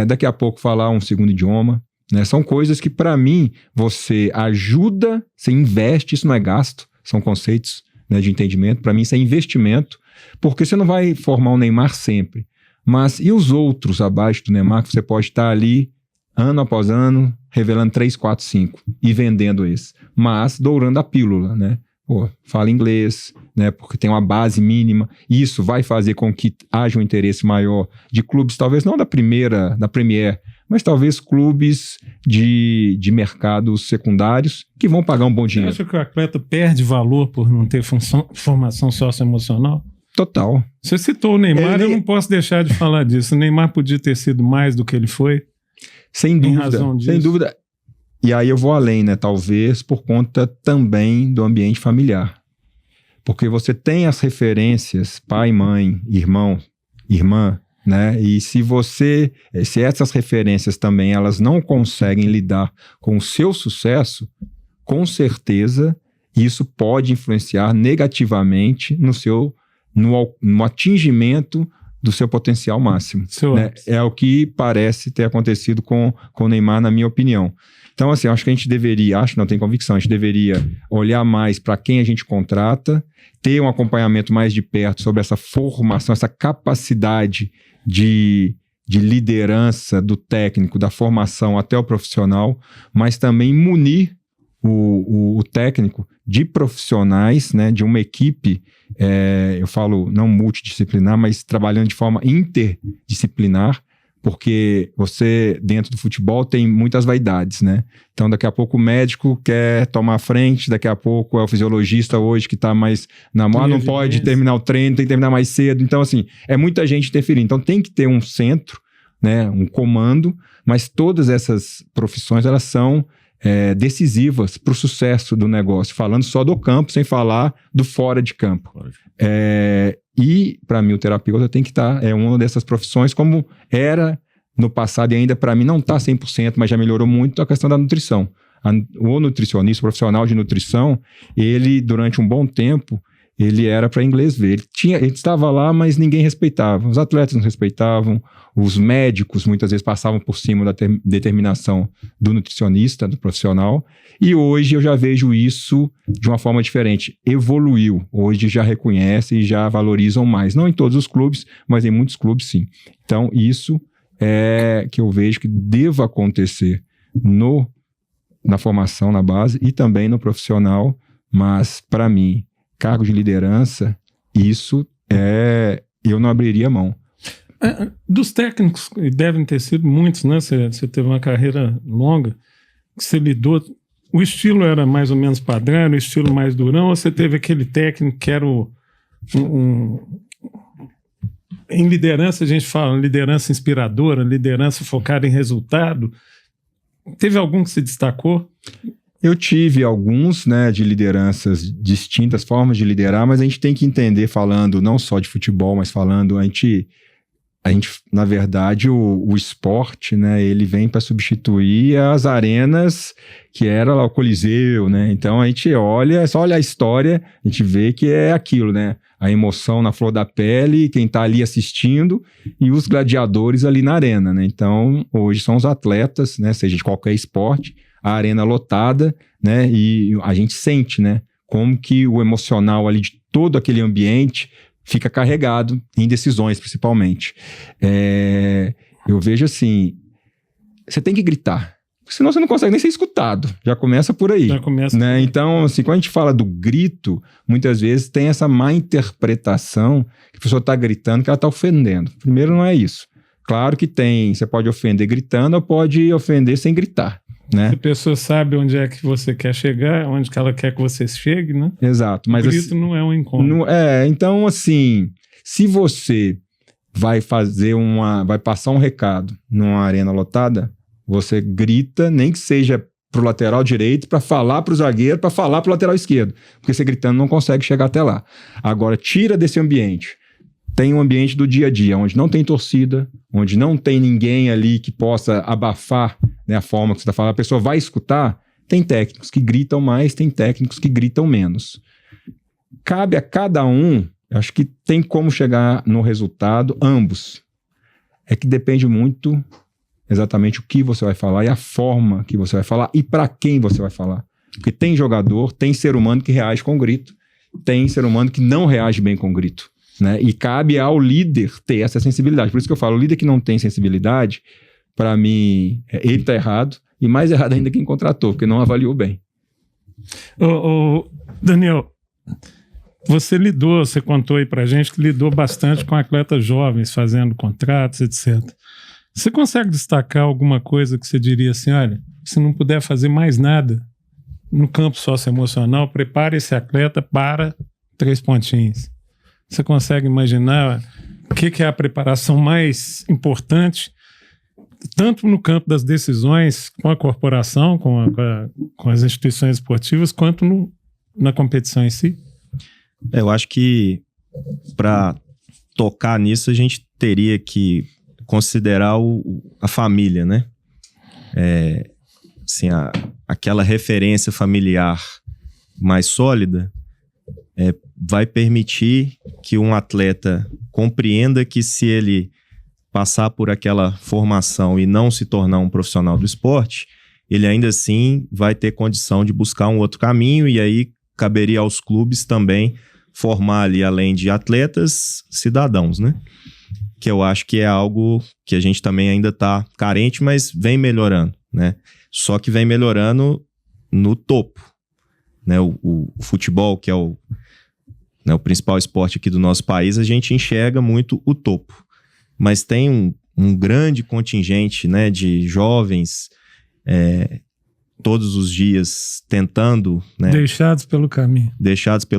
Daqui a pouco falar um segundo idioma. Né? São coisas que, para mim, você ajuda, você investe, isso não é gasto, são conceitos, né, de entendimento. Para mim, isso é investimento, porque você não vai formar o Neymar sempre. Mas e os outros abaixo do Neymar, que você pode estar ali, ano após ano, revelando 3, 4, 5 e vendendo esse. Mas dourando a pílula, né? Pô, fala inglês, né? Porque tem uma base mínima. Isso vai fazer com que haja um interesse maior de clubes, talvez não da Premier, mas talvez clubes de mercados secundários que vão pagar um bom dinheiro. Você acha que o atleta perde valor por não ter formação socioemocional? Total. Você citou o Neymar, eu não posso deixar de falar disso. O Neymar podia ter sido mais do que ele foi. Sem dúvida, em razão disso. Sem dúvida. E aí eu vou além, né? Talvez por conta também do ambiente familiar. Porque você tem as referências, pai, mãe, irmão, irmã, né? E se essas referências também elas não conseguem lidar com o seu sucesso, com certeza isso pode influenciar negativamente no atingimento do seu potencial máximo. Né? É o que parece ter acontecido com o Neymar, na minha opinião. Então, assim, acho que a gente deveria, não tenho convicção, a gente deveria olhar mais para quem a gente contrata, ter um acompanhamento mais de perto sobre essa formação, essa capacidade de liderança do técnico, da formação até o profissional, mas também munir o técnico de profissionais, né, de uma equipe, eu falo não multidisciplinar, mas trabalhando de forma interdisciplinar, porque você, dentro do futebol, tem muitas vaidades, né? Então, daqui a pouco o médico quer tomar a frente, daqui a pouco é o fisiologista hoje que está mais na mão, não pode terminar o treino, tem que terminar mais cedo. Então, assim, é muita gente interferindo. Então, tem que ter um centro, né, um comando, mas todas essas profissões, elas são decisivas para o sucesso do negócio, falando só do campo, sem falar do fora de campo. E, para mim, o terapeuta tem que estar, uma dessas profissões, como era no passado, e ainda, para mim, não está 100%, mas já melhorou muito a questão da nutrição. O nutricionista, o profissional de nutrição, ele, durante um bom tempo, ele era para inglês ver. Ele estava lá, mas ninguém respeitava. Os atletas não respeitavam, os médicos muitas vezes passavam por cima da determinação do nutricionista, do profissional. E hoje eu já vejo isso de uma forma diferente. Evoluiu. Hoje já reconhecem e já valorizam mais. Não em todos os clubes, mas em muitos clubes sim. Então isso é que eu vejo que deva acontecer na formação, na base e também no profissional. Mas para mim, cargo de liderança, isso eu não abriria mão. Dos técnicos, devem ter sido muitos, né? Você teve uma carreira longa, que você lidou. O estilo era mais ou menos padrão, era o estilo mais durão, ou você teve aquele técnico que era em liderança, a gente fala liderança inspiradora, liderança focada em resultado. Teve algum que se destacou? Eu tive alguns, né, de lideranças, distintas formas de liderar, mas a gente tem que entender, falando não só de futebol, mas falando, a gente na verdade, o esporte, né, ele vem para substituir as arenas que era lá o Coliseu, né? Então a gente olha, é só olhar a história, a gente vê que é aquilo, né? A emoção na flor da pele, quem está ali assistindo e os gladiadores ali na arena, né? Então, hoje são os atletas, né, seja de qualquer esporte, a arena lotada, né? E a gente sente, né, como que o emocional ali de todo aquele ambiente fica carregado em decisões, principalmente. Eu vejo assim, você tem que gritar, senão você não consegue nem ser escutado. Já começa por aí. Já começa, né? Então, assim, quando a gente fala do grito, muitas vezes tem essa má interpretação que a pessoa está gritando, que ela está ofendendo. Primeiro, não é isso. Claro que você pode ofender gritando ou pode ofender sem gritar. Né? A pessoa sabe onde é que você quer chegar, onde que ela quer que você chegue, né? Exato. Mas o grito não é um incômodo. Então, assim, se você vai passar um recado numa arena lotada, você grita, nem que seja pro lateral direito, para falar pro zagueiro, para falar pro lateral esquerdo. Porque você gritando não consegue chegar até lá. Agora, tira desse ambiente. Tem um ambiente do dia a dia, onde não tem torcida, onde não tem ninguém ali que possa abafar, né, a forma que você está falando. A pessoa vai escutar. Tem técnicos que gritam mais, tem técnicos que gritam menos. Cabe a cada um, acho que tem como chegar no resultado, ambos. É que depende muito exatamente o que você vai falar e a forma que você vai falar e para quem você vai falar. Porque tem jogador, tem ser humano que reage com grito, tem ser humano que não reage bem com grito. Né? E cabe ao líder ter essa sensibilidade. Por isso que eu falo, o líder que não tem sensibilidade, para mim, ele está errado, e mais errado ainda quem contratou, porque não avaliou bem. Daniel, você contou aí pra gente que lidou bastante com atletas jovens, fazendo contratos, etc. Você consegue destacar alguma coisa que você diria assim, olha, se não puder fazer mais nada no campo socioemocional, prepare esse atleta para 3 pontinhos. Você consegue imaginar o que é a preparação mais importante, tanto no campo das decisões com a corporação, com as instituições esportivas, quanto na competição em si? Eu acho que para tocar nisso a gente teria que considerar a família, né? Assim, aquela referência familiar mais sólida vai permitir que um atleta compreenda que se ele passar por aquela formação e não se tornar um profissional do esporte, ele ainda assim vai ter condição de buscar um outro caminho, e aí caberia aos clubes também formar ali, além de atletas, cidadãos, né? Que eu acho que é algo que a gente também ainda está carente, mas vem melhorando, né? Só que vem melhorando no topo, né? O futebol, que é o principal esporte aqui do nosso país, a gente enxerga muito o topo. Mas tem um grande contingente, né, de jovens todos os dias tentando... Né, deixados pelo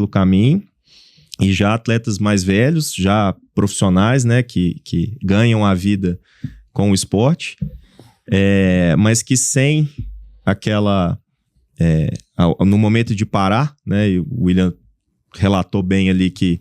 caminho. E já atletas mais velhos, já profissionais, né, que ganham a vida com o esporte, mas que sem aquela... no momento de parar, né, e o William relatou bem ali que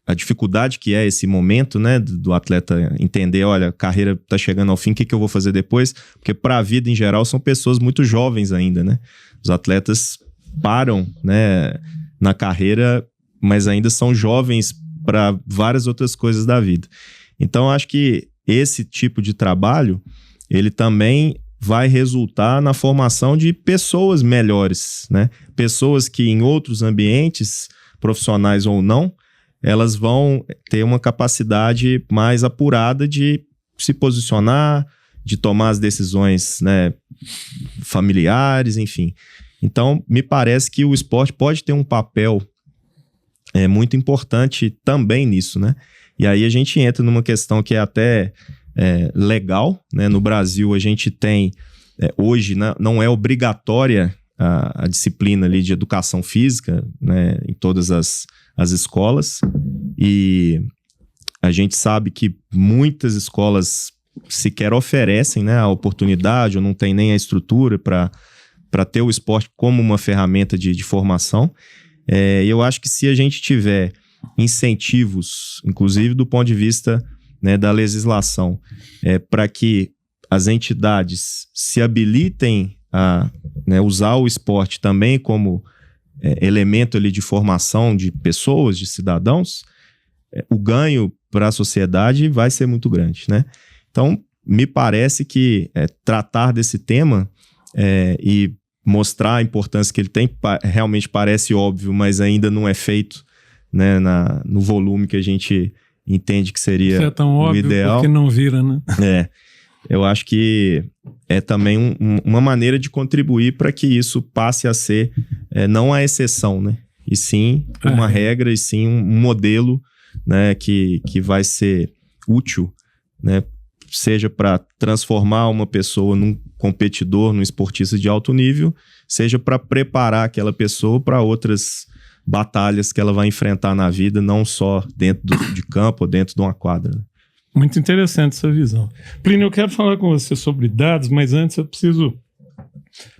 a dificuldade que é esse momento, né, do atleta entender, olha, a carreira está chegando ao fim, o que eu vou fazer depois? Porque para a vida em geral são pessoas muito jovens ainda, né? Os atletas param, né, na carreira, mas ainda são jovens para várias outras coisas da vida. Então, acho que esse tipo de trabalho, ele também vai resultar na formação de pessoas melhores, né? Pessoas que em outros ambientes, profissionais ou não, elas vão ter uma capacidade mais apurada de se posicionar, de tomar as decisões, né, familiares, enfim. Então, me parece que o esporte pode ter um papel muito importante também nisso, né? E aí a gente entra numa questão que é até legal, né? No Brasil a gente tem, hoje, né, não é obrigatória a disciplina ali de educação física, né, em todas as escolas, e a gente sabe que muitas escolas sequer oferecem, né, a oportunidade ou não tem nem a estrutura para ter o esporte como uma ferramenta de formação. Eu acho que se a gente tiver incentivos, inclusive do ponto de vista, né, da legislação, para que as entidades se habilitem a, né, usar o esporte também como elemento ali de formação de pessoas, de cidadãos, o ganho para a sociedade vai ser muito grande, né? Então, me parece que tratar desse tema e mostrar a importância que ele tem, realmente parece óbvio, mas ainda não é feito, né, no volume que a gente entende que seria é tão o óbvio ideal. Porque não vira, né? Eu acho que é também uma maneira de contribuir para que isso passe a ser não a exceção, né? E sim uma regra, e sim um modelo, né, que vai ser útil, né? Seja para transformar uma pessoa num competidor, num esportista de alto nível, seja para preparar aquela pessoa para outras batalhas que ela vai enfrentar na vida, não só dentro de campo ou dentro de uma quadra, né? Muito interessante essa visão. Plínio, eu quero falar com você sobre dados, mas antes eu preciso,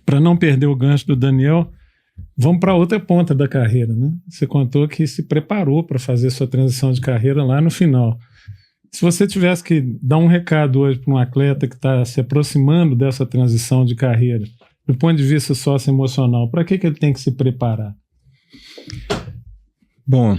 para não perder o gancho do Daniel, vamos para outra ponta da carreira, né? Você contou que se preparou para fazer sua transição de carreira lá no final. Se você tivesse que dar um recado hoje para um atleta que está se aproximando dessa transição de carreira, do ponto de vista socioemocional, para que ele tem que se preparar? Bom,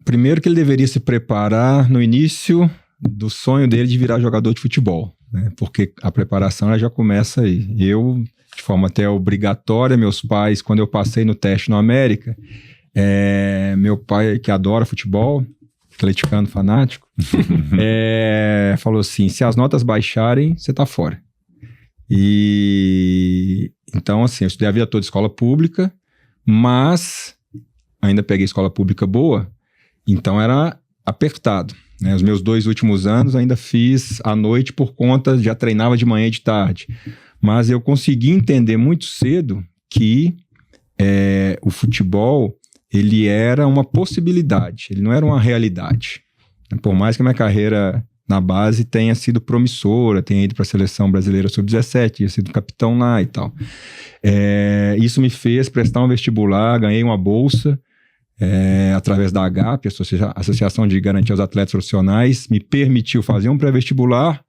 primeiro que ele deveria se preparar no início do sonho dele de virar jogador de futebol, né? Porque a preparação ela já começa aí. Eu, de forma até obrigatória, meus pais, quando eu passei no teste no América, meu pai, que adora futebol, atleticano fanático, falou assim, se as notas baixarem, você tá fora. E então, assim, eu estudei a vida toda em escola pública, mas ainda peguei escola pública boa, então era apertado, né? Os meus 2 últimos anos ainda fiz à noite por conta, já treinava de manhã e de tarde. Mas eu consegui entender muito cedo que o futebol, ele era uma possibilidade, ele não era uma realidade. Por mais que a minha carreira na base tenha sido promissora, tenha ido para a seleção brasileira sub-17, tinha sido capitão lá e tal. Isso me fez prestar um vestibular, ganhei uma bolsa, através da AGAP, Associação de Garantia aos Atletas Profissionais, me permitiu fazer um pré-vestibular,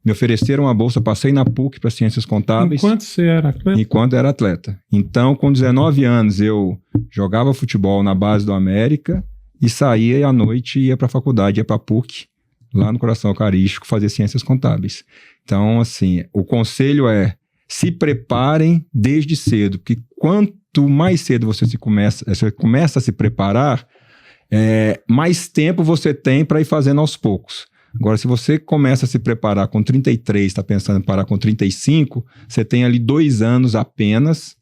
me ofereceram uma bolsa, passei na PUC para Ciências Contábeis. Enquanto você era atleta? Enquanto era atleta. Então, com 19 anos, eu jogava futebol na base do América e saía e à noite ia para a faculdade, ia para a PUC, lá no Coração Eucarístico, fazer Ciências Contábeis. Então, assim, o conselho é se preparem desde cedo, porque quanto mais cedo você começa a se preparar, mais tempo você tem para ir fazendo aos poucos. Agora, se você começa a se preparar com 33, está pensando em parar com 35, você tem ali 2 anos apenas.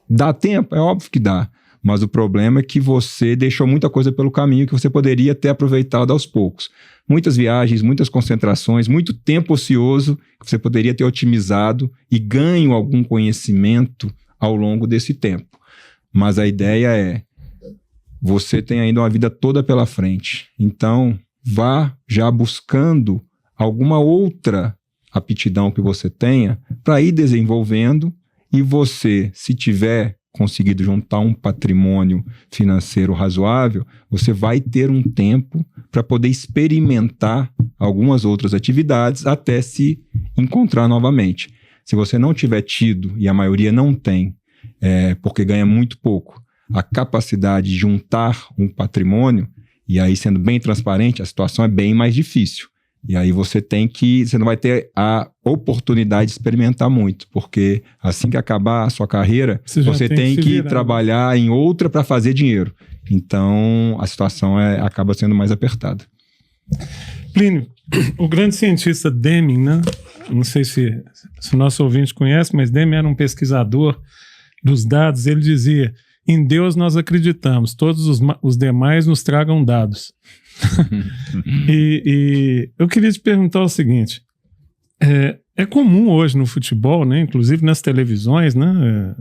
Dá tempo? É óbvio que dá. Mas o problema é que você deixou muita coisa pelo caminho que você poderia ter aproveitado aos poucos. Muitas viagens, muitas concentrações, muito tempo ocioso que você poderia ter otimizado e ganho algum conhecimento ao longo desse tempo. Mas a ideia é, você tem ainda uma vida toda pela frente. Então, vá já buscando alguma outra aptidão que você tenha para ir desenvolvendo, e você, se tiver conseguido juntar um patrimônio financeiro razoável, você vai ter um tempo para poder experimentar algumas outras atividades até se encontrar novamente. Se você não tiver tido, e a maioria não tem, porque ganha muito pouco, a capacidade de juntar um patrimônio, e aí, sendo bem transparente, a situação é bem mais difícil. E aí você não vai ter a oportunidade de experimentar muito, porque assim que acabar a sua carreira, você tem que trabalhar em outra para fazer dinheiro. Então, a situação acaba sendo mais apertada. Plínio, o grande cientista Deming, né? Não sei se o nosso ouvinte conhece, mas Deming era um pesquisador dos dados. Ele dizia: em Deus nós acreditamos, todos os demais nos tragam dados. E eu queria te perguntar o seguinte: é comum hoje no futebol, né, inclusive nas televisões, né,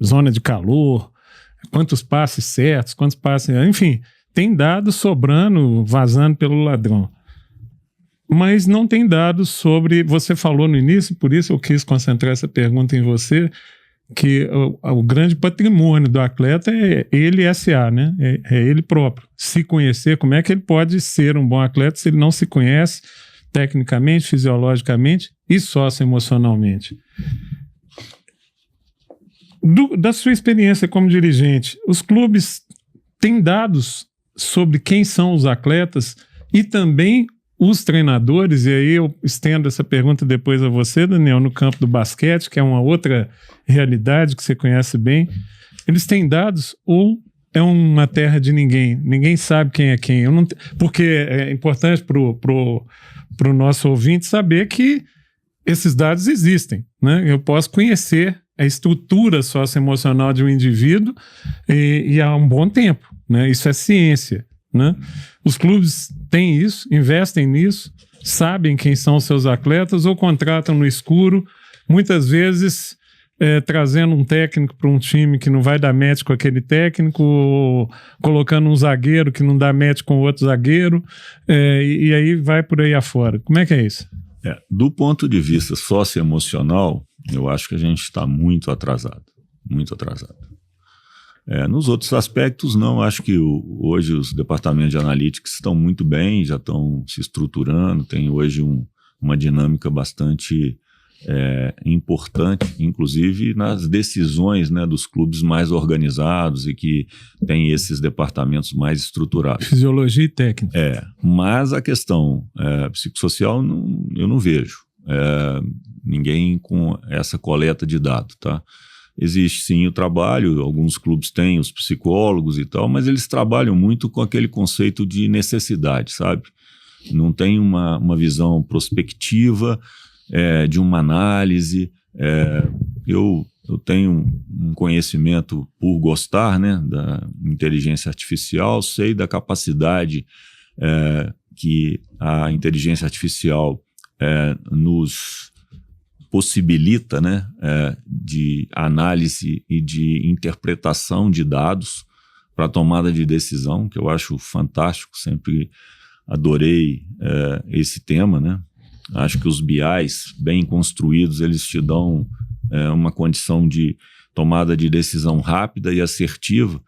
zona de calor, quantos passes certos, quantos passes... Enfim, tem dados sobrando, vazando pelo ladrão. mas não tem dados sobre... Você falou no início, por isso eu quis concentrar essa pergunta em você, que o grande patrimônio do atleta é ele SA, né? É ele próprio. Se conhecer, como é que ele pode ser um bom atleta se ele não se conhece tecnicamente, fisiologicamente e socioemocionalmente? Da sua experiência como dirigente, os clubes têm dados sobre quem são os atletas e também os treinadores, e aí eu estendo essa pergunta depois a você, Daniel, no campo do basquete, que é uma outra realidade que você conhece bem. Eles têm dados ou é uma terra de ninguém? Ninguém sabe quem é quem. Porque é importante pro nosso ouvinte saber que esses dados existem, né? Eu posso conhecer a estrutura socioemocional de um indivíduo e há um bom tempo, né? Isso é ciência, né? Os clubes têm isso, investem nisso, sabem quem são os seus atletas ou contratam no escuro, muitas vezes trazendo um técnico para um time que não vai dar match com aquele técnico, ou colocando um zagueiro que não dá match com outro zagueiro, e aí vai por aí afora. Como é que é isso? Do ponto de vista socioemocional, eu acho que a gente está muito atrasado, muito atrasado. Nos outros aspectos, não. Acho que hoje os departamentos de analytics estão muito bem, já estão se estruturando, tem hoje uma dinâmica bastante importante, inclusive nas decisões, né, dos clubes mais organizados e que tem esses departamentos mais estruturados. Fisiologia e técnica. Mas a questão psicossocial eu não vejo ninguém com essa coleta de dados, tá? Existe sim o trabalho, alguns clubes têm os psicólogos e tal, mas eles trabalham muito com aquele conceito de necessidade, sabe? Não tem uma visão prospectiva de uma análise. Eu tenho um conhecimento por gostar, né, da inteligência artificial, sei da capacidade que a inteligência artificial nos possibilita, né, de análise e de interpretação de dados para tomada de decisão, que eu acho fantástico, sempre adorei esse tema, né? Acho que os BIs bem construídos, eles te dão uma condição de tomada de decisão rápida e assertiva,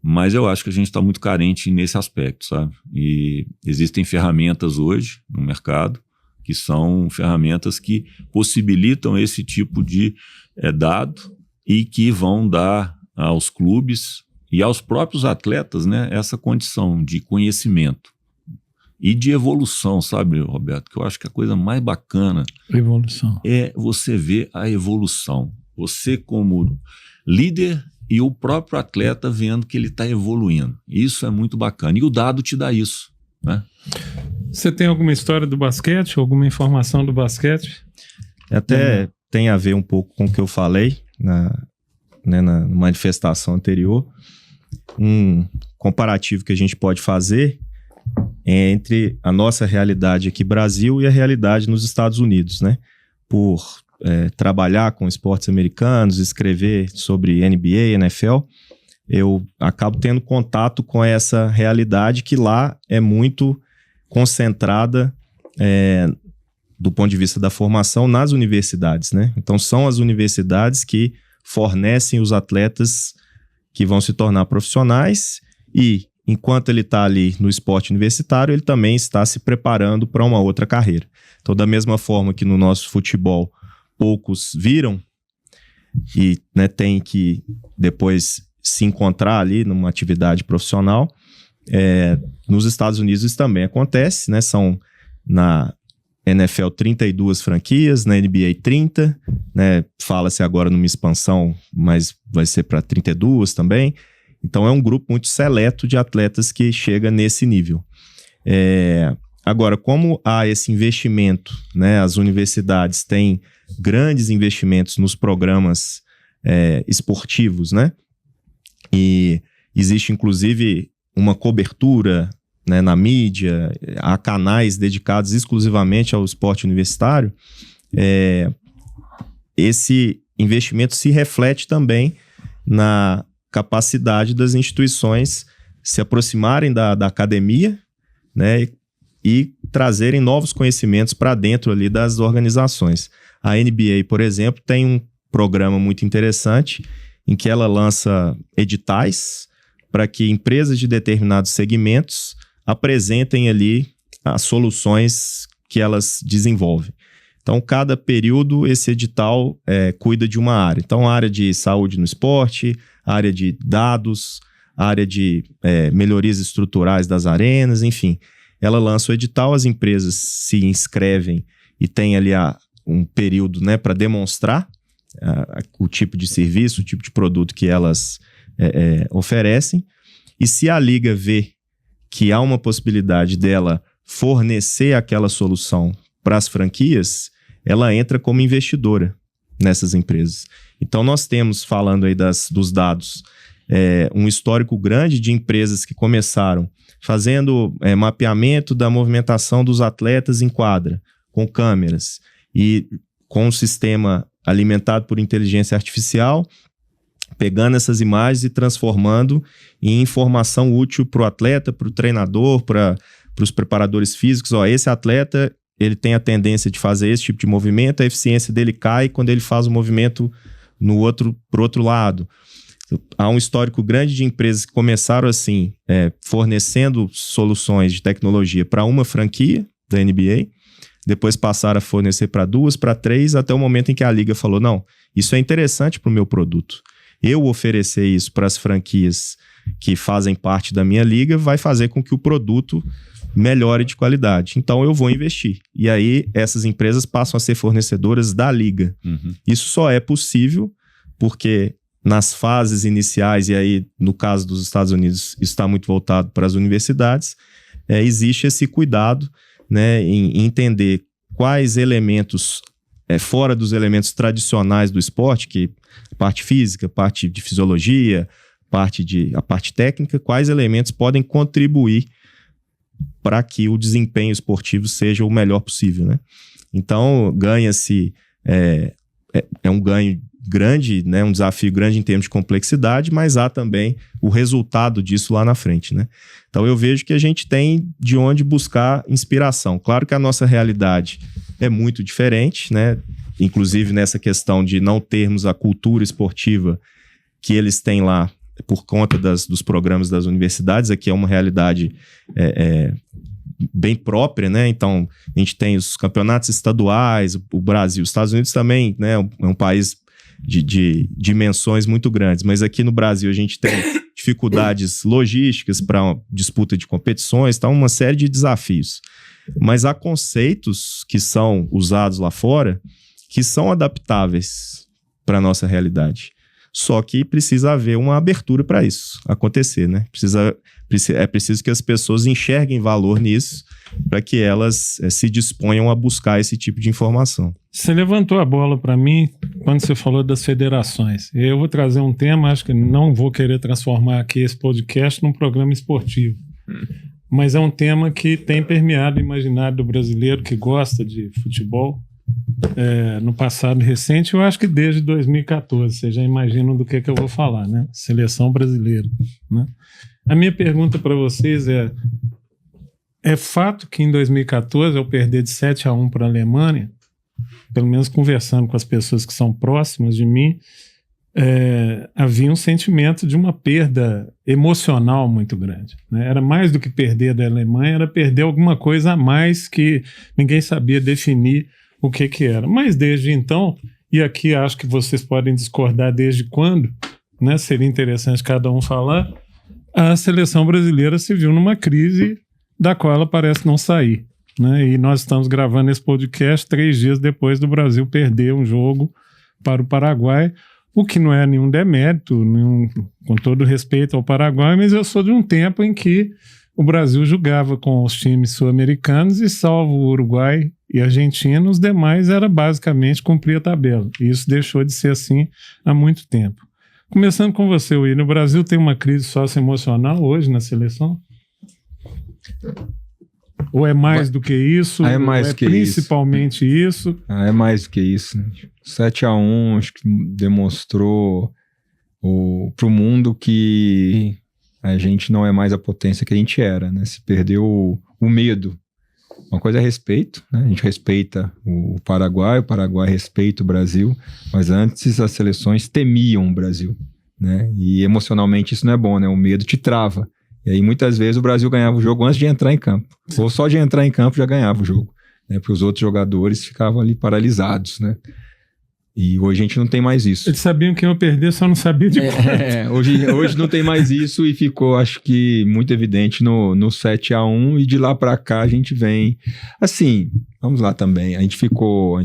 mas eu acho que a gente está muito carente nesse aspecto, sabe? E existem ferramentas hoje no mercado que são ferramentas que possibilitam esse tipo de dado e que vão dar aos clubes e aos próprios atletas, né, essa condição de conhecimento e de evolução, sabe, Roberto? Que eu acho que a coisa mais bacana é você ver a evolução. Você como líder e o próprio atleta vendo que ele está evoluindo. Isso é muito bacana. E o dado te dá isso, né? Você tem alguma história do basquete, alguma informação do basquete? Até tem a ver um pouco com o que eu falei na manifestação anterior. Um comparativo que a gente pode fazer entre a nossa realidade aqui Brasil e a realidade nos Estados Unidos, né? Por trabalhar com esportes americanos, escrever sobre NBA, NFL, eu acabo tendo contato com essa realidade que lá é muito concentrada do ponto de vista da formação nas universidades, né? Então são as universidades que fornecem os atletas que vão se tornar profissionais e enquanto ele está ali no esporte universitário, ele também está se preparando para uma outra carreira. Então da mesma forma que no nosso futebol poucos viram e, né, tem que depois se encontrar ali numa atividade profissional, nos Estados Unidos isso também acontece, né? São na NFL 32 franquias, na NBA 30, né? Fala-se agora numa expansão, mas vai ser para 32 também. Então é um grupo muito seleto de atletas que chega nesse nível. Agora, como há esse investimento, né? As universidades têm grandes investimentos nos programas esportivos, né? E existe inclusive uma cobertura, né, na mídia, há canais dedicados exclusivamente ao esporte universitário. Esse investimento se reflete também na capacidade das instituições se aproximarem da academia, né, e trazerem novos conhecimentos para dentro ali das organizações. A NBA, por exemplo, tem um programa muito interessante em que ela lança editais para que empresas de determinados segmentos apresentem ali as soluções que elas desenvolvem. Então, cada período, esse edital cuida de uma área. Então, a área de saúde no esporte, a área de dados, a área de melhorias estruturais das arenas, enfim. Ela lança o edital, as empresas se inscrevem e tem ali um período, né, para demonstrar o tipo de serviço, o tipo de produto que elas oferecem. E se a liga vê que há uma possibilidade dela fornecer aquela solução para as franquias, ela entra como investidora nessas empresas. Então, nós temos, falando aí dos dados, um histórico grande de empresas que começaram fazendo mapeamento da movimentação dos atletas em quadra, com câmeras, e com um sistema alimentado por inteligência artificial, pegando essas imagens e transformando em informação útil para o atleta, para o treinador, para os preparadores físicos. Esse atleta, ele tem a tendência de fazer esse tipo de movimento, a eficiência dele cai quando ele faz o movimento pro outro lado. Há um histórico grande de empresas que começaram assim, fornecendo soluções de tecnologia para uma franquia da NBA, depois passaram a fornecer para 2, para 3, até o momento em que a liga falou, não, isso é interessante para o meu produto. Eu oferecer isso para as franquias que fazem parte da minha liga vai fazer com que o produto melhore de qualidade. Então eu vou investir. E aí essas empresas passam a ser fornecedoras da liga. Uhum. Isso só é possível porque nas fases iniciais, e aí no caso dos Estados Unidos isso está muito voltado para as universidades, existe esse cuidado, né, em entender quais elementos, fora dos elementos tradicionais do esporte, que a parte física, a parte de fisiologia, a parte técnica, quais elementos podem contribuir para que o desempenho esportivo seja o melhor possível, né? Então, ganha-se, um ganho grande, né? Um desafio grande em termos de complexidade, mas há também o resultado disso lá na frente, né? Então, eu vejo que a gente tem de onde buscar inspiração. Claro que a nossa realidade é muito diferente, né? Inclusive nessa questão de não termos a cultura esportiva que eles têm lá por conta dos programas das universidades. Aqui é uma realidade bem própria, né? Então, a gente tem os campeonatos estaduais, o Brasil, os Estados Unidos também, né? É um país de dimensões muito grandes, mas aqui no Brasil a gente tem dificuldades logísticas para disputa de competições, tá? Uma série de desafios. Mas há conceitos que são usados lá fora que são adaptáveis para a nossa realidade. Só que precisa haver uma abertura para isso acontecer, né? É preciso que as pessoas enxerguem valor nisso para que elas se disponham a buscar esse tipo de informação. Você levantou a bola para mim quando você falou das federações. Eu vou trazer um tema, acho que não vou querer transformar aqui esse podcast num programa esportivo. Mas é um tema que tem permeado o imaginário do brasileiro que gosta de futebol. No passado recente, eu acho que desde 2014, vocês já imaginam do que eu vou falar, né? Seleção brasileira, né? A minha pergunta para vocês é fato que em 2014 eu perder de 7-1 para a Alemanha, pelo menos conversando com as pessoas que são próximas de mim, havia um sentimento de uma perda emocional muito grande, né? Era mais do que perder da Alemanha, era perder alguma coisa a mais que ninguém sabia definir o que era. Mas desde então, e aqui acho que vocês podem discordar desde quando, né? Seria interessante cada um falar, a seleção brasileira se viu numa crise da qual ela parece não sair, né? E nós estamos gravando esse podcast 3 dias depois do Brasil perder um jogo para o Paraguai, o que não é nenhum demérito, com todo respeito ao Paraguai, mas eu sou de um tempo em que o Brasil jogava com os times sul-americanos e, salvo o Uruguai e Argentina, os demais era basicamente cumprir a tabela. E isso deixou de ser assim há muito tempo. Começando com você, William, o Brasil tem uma crise socioemocional hoje na seleção? Ou é mais do que isso? É mais do que principalmente isso? É mais do que isso. 7-1 acho que demonstrou para o mundo que a gente não é mais a potência que a gente era, né? Se perdeu o medo Uma coisa é respeito, né? A gente respeita o Paraguai respeita o Brasil, mas antes as seleções temiam o Brasil, né? E emocionalmente isso não é bom, né? O medo te trava. E aí muitas vezes o Brasil ganhava o jogo antes de entrar em campo. Ou só de entrar em campo já ganhava o jogo, né? Porque os outros jogadores ficavam ali paralisados, né? E hoje a gente não tem mais isso. Eles sabiam que iam perder, só não sabia de qual. Hoje não tem mais isso e ficou, acho que, muito evidente no 7-1 e de lá pra cá a gente vem... Assim, vamos lá também, a gente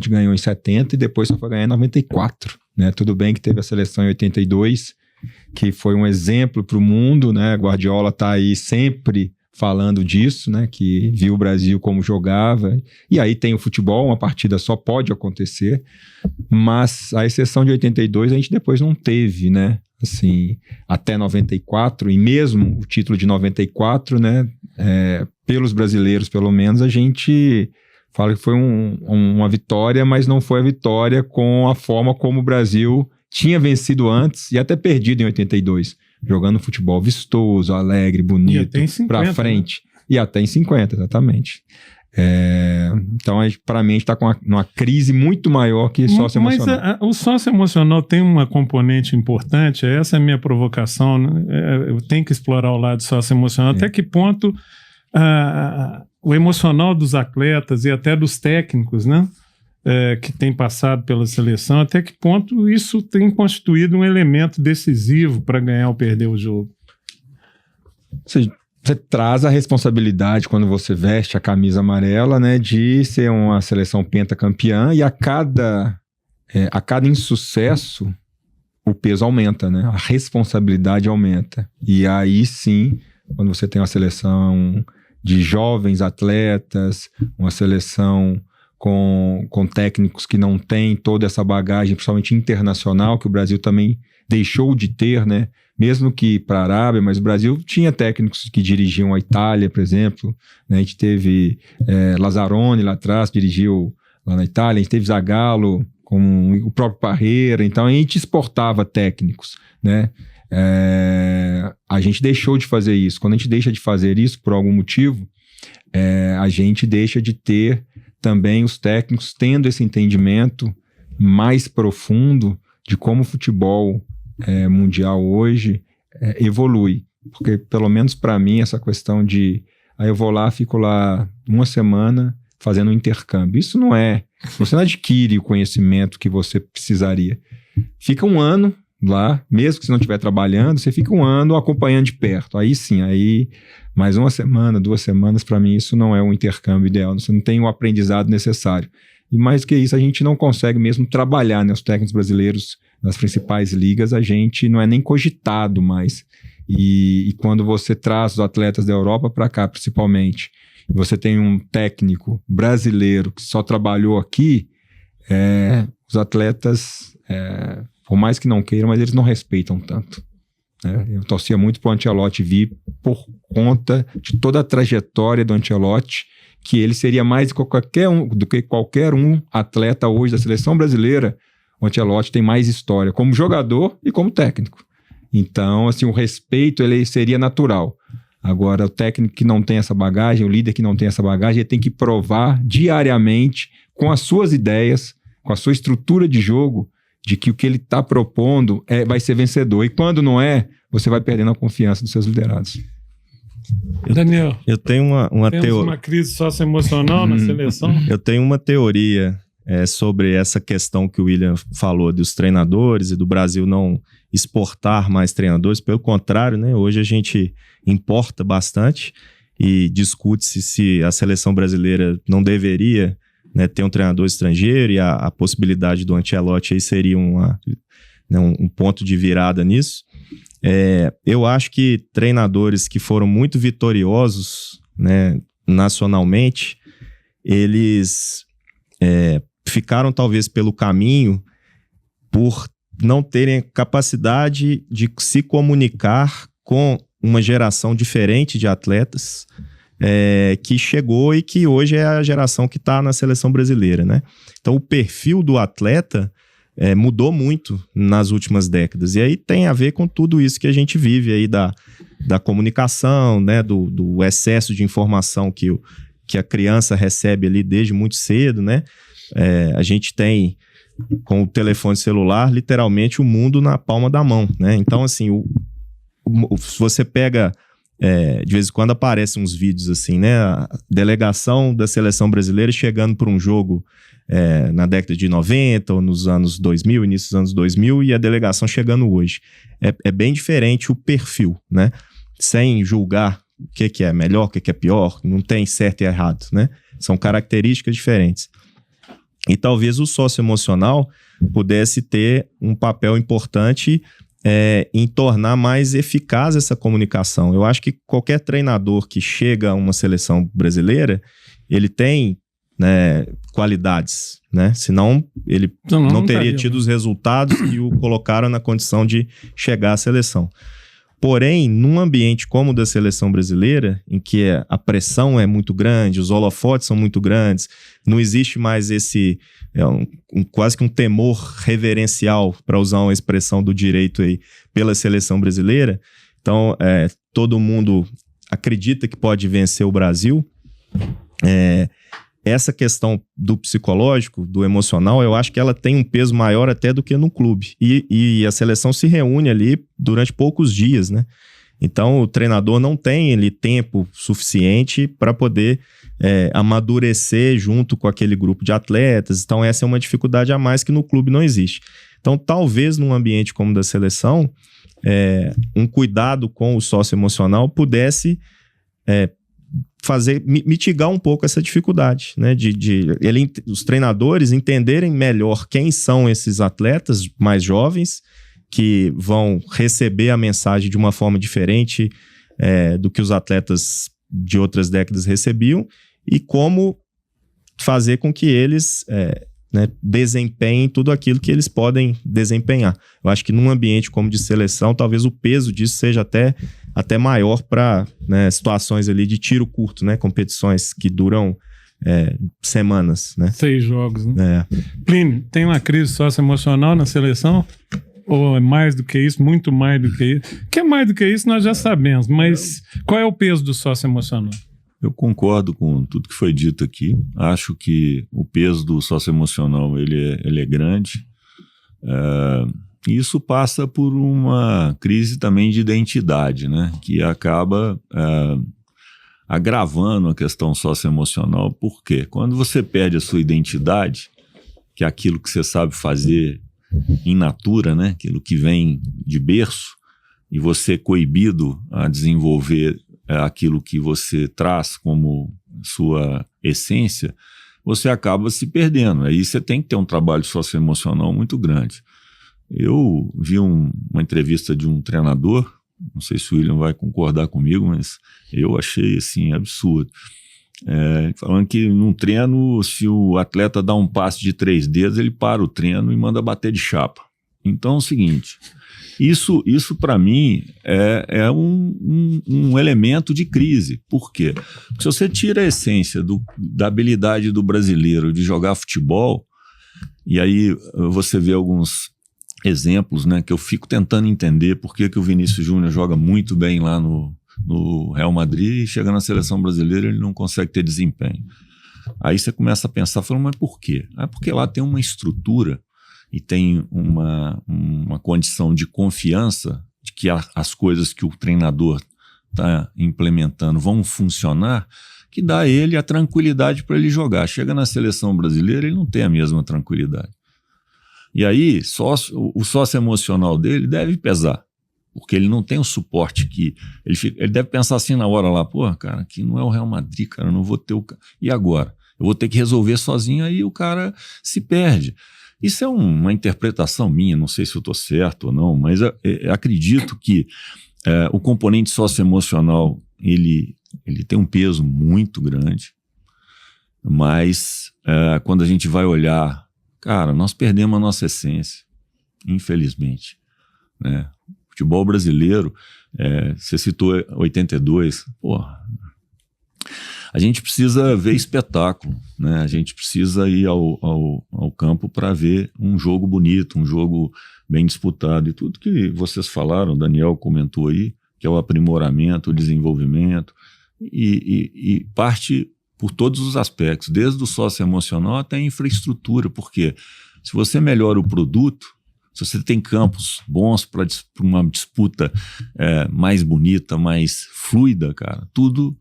ganhou em 70 e depois só foi ganhar em 94, né? Tudo bem que teve a seleção em 82, que foi um exemplo pro mundo, né? Guardiola tá aí sempre falando disso, né? Que viu o Brasil como jogava. E aí tem o futebol, uma partida só pode acontecer, mas a exceção de 82 a gente depois não teve, né? Assim, até 94, e mesmo o título de 94, né? Pelos brasileiros, pelo menos, a gente fala que foi uma vitória, mas não foi a vitória com a forma como o Brasil tinha vencido antes e até perdido em 82. Jogando futebol vistoso, alegre, bonito, pra frente. Né? E até em 50, exatamente. Então, para mim, a gente está com uma crise muito maior que socioemocional. Mas o socioemocional tem uma componente importante, essa é a minha provocação, né? Eu tenho que explorar o lado socioemocional. Até que ponto o emocional dos atletas e até dos técnicos, né? Que tem passado pela seleção, até que ponto isso tem constituído um elemento decisivo para ganhar ou perder o jogo? Você traz a responsabilidade quando você veste a camisa amarela, né, de ser uma seleção pentacampeã, e a cada insucesso o peso aumenta, né? A responsabilidade aumenta. E aí sim, quando você tem uma seleção de jovens atletas, uma seleção com técnicos que não têm toda essa bagagem, principalmente internacional, que o Brasil também deixou de ter, né? Mesmo que para a Arábia, mas o Brasil tinha técnicos que dirigiam a Itália, por exemplo, né? A gente teve Lazzaroni lá atrás, dirigiu lá na Itália, a gente teve Zagallo, com o próprio Parreira, então a gente exportava técnicos, né? A gente deixou de fazer isso. Quando a gente deixa de fazer isso, por algum motivo, a gente deixa de ter também os técnicos tendo esse entendimento mais profundo de como o futebol mundial hoje evolui. Porque, pelo menos para mim, essa questão de eu vou lá, fico lá uma semana fazendo um intercâmbio. Isso não você não adquire o conhecimento que você precisaria. Fica um ano lá, mesmo que você não estiver trabalhando, você fica um ano acompanhando de perto. Aí sim, mais uma semana, 2 semanas, para mim isso não é um intercâmbio ideal, você não tem o aprendizado necessário. E mais que isso, a gente não consegue mesmo trabalhar, né? Os técnicos brasileiros nas principais ligas, a gente não é nem cogitado mais. E quando você traz os atletas da Europa para cá, principalmente, você tem um técnico brasileiro que só trabalhou aqui, os atletas, por mais que não queiram, mas eles não respeitam tanto. Eu torcia muito para o Ancelotti vir por conta de toda a trajetória do Ancelotti, que ele seria mais do que qualquer um atleta hoje da seleção brasileira. O Ancelotti tem mais história como jogador e como técnico. Então, assim, o respeito ele seria natural. Agora, o técnico que não tem essa bagagem, o líder que não tem essa bagagem, ele tem que provar diariamente, com as suas ideias, com a sua estrutura de jogo, de que o que ele está propondo vai ser vencedor. E quando não você vai perdendo a confiança dos seus liderados. Daniel, eu tenho uma temos uma crise socioemocional na seleção? Eu tenho uma teoria sobre essa questão que o William falou dos treinadores e do Brasil não exportar mais treinadores. Pelo contrário, né? Hoje a gente importa bastante e discute-se se a seleção brasileira não deveria, né, ter um treinador estrangeiro, e a possibilidade do Ancelotti aí seria um ponto de virada nisso. Eu acho que treinadores que foram muito vitoriosos, né, nacionalmente, eles ficaram talvez pelo caminho por não terem capacidade de se comunicar com uma geração diferente de atletas que chegou e que hoje é a geração que está na seleção brasileira, né? Então o perfil do atleta mudou muito nas últimas décadas, e aí tem a ver com tudo isso que a gente vive aí da comunicação, né? Do excesso de informação que que a criança recebe ali desde muito cedo, né? A gente tem, com o telefone celular, literalmente o mundo na palma da mão, né? Então, assim, se você pega... de vez em quando aparecem uns vídeos assim, né? A delegação da seleção brasileira chegando por um jogo na década de 90 ou nos anos 2000, início dos anos 2000, e a delegação chegando hoje. É bem diferente o perfil, né? Sem julgar o que é melhor, o que é pior, não tem certo e errado, né? São características diferentes. E talvez o socioemocional pudesse ter um papel importante em tornar mais eficaz essa comunicação. Eu acho que qualquer treinador que chega a uma seleção brasileira, ele tem, né, qualidades, né? Senão ele não teria tido os resultados que o colocaram na condição de chegar à seleção. Porém, num ambiente como o da seleção brasileira, em que a pressão é muito grande, os holofotes são muito grandes, não existe mais esse quase que um temor reverencial, para usar uma expressão do direito aí, pela seleção brasileira. Então, todo mundo acredita que pode vencer o Brasil. Essa questão do psicológico, do emocional, eu acho que ela tem um peso maior até do que no clube. E a seleção se reúne ali durante poucos dias, né? Então, o treinador não tem ali tempo suficiente para poder amadurecer junto com aquele grupo de atletas. Então, essa é uma dificuldade a mais que no clube não existe. Então, talvez num ambiente como o da seleção, um cuidado com o socioemocional pudesse mitigar um pouco essa dificuldade, né? Os treinadores entenderem melhor quem são esses atletas mais jovens que vão receber a mensagem de uma forma diferente do que os atletas de outras décadas recebiam, e como fazer com que eles desempenhem tudo aquilo que eles podem desempenhar. Eu acho que num ambiente como de seleção, talvez o peso disso seja até maior para situações ali de tiro curto, né? Competições que duram semanas, né? 6 jogos, né? Plínio, tem uma crise socioemocional na seleção? Ou é mais do que isso? Muito mais do que isso? O que é mais do que isso nós já sabemos, mas qual é o peso do socioemocional? Eu concordo com tudo que foi dito aqui. Acho que o peso do socioemocional ele é grande. E isso passa por uma crise também de identidade, né? Que acaba agravando a questão socioemocional. Por quê? Quando você perde a sua identidade, que é aquilo que você sabe fazer in natura, né? Aquilo que vem de berço, e você é coibido a desenvolver aquilo que você traz como sua essência, você acaba se perdendo. Aí você tem que ter um trabalho socioemocional muito grande. Eu vi uma entrevista de um treinador, não sei se o William vai concordar comigo, mas eu achei assim absurdo. Falando que num treino, se o atleta dá um passe de 3 dedos, ele para o treino e manda bater de chapa. Então é o seguinte, isso para mim é um elemento de crise. Por quê? Porque se você tira a essência da habilidade do brasileiro de jogar futebol, e aí você vê alguns exemplos, né, que eu fico tentando entender por que o Vinícius Júnior joga muito bem lá no Real Madrid e chega na seleção brasileira ele não consegue ter desempenho. Aí você começa a pensar, falando, mas por quê? Porque lá tem uma estrutura e tem uma condição de confiança de que as coisas que o treinador está implementando vão funcionar, que dá a ele a tranquilidade para ele jogar. Chega na seleção brasileira, ele não tem a mesma tranquilidade. E aí, o socioemocional dele deve pesar, porque ele não tem o suporte que... Ele deve pensar assim na hora lá, pô, cara, aqui não é o Real Madrid, cara, eu não vou ter o... E agora? Eu vou ter que resolver sozinho, aí o cara se perde. Isso é uma interpretação minha, não sei se eu estou certo ou não, mas acredito que o componente socioemocional, ele tem um peso muito grande, mas quando a gente vai olhar, cara, nós perdemos a nossa essência, infelizmente, né? O futebol brasileiro, você citou 82, porra, a gente precisa ver espetáculo, né? A gente precisa ir ao campo para ver um jogo bonito, um jogo bem disputado. E tudo que vocês falaram, o Daniel comentou aí, que é o aprimoramento, o desenvolvimento, e parte por todos os aspectos, desde o socioemocional até a infraestrutura, porque se você melhora o produto, se você tem campos bons para uma disputa mais bonita, mais fluida, cara, tudo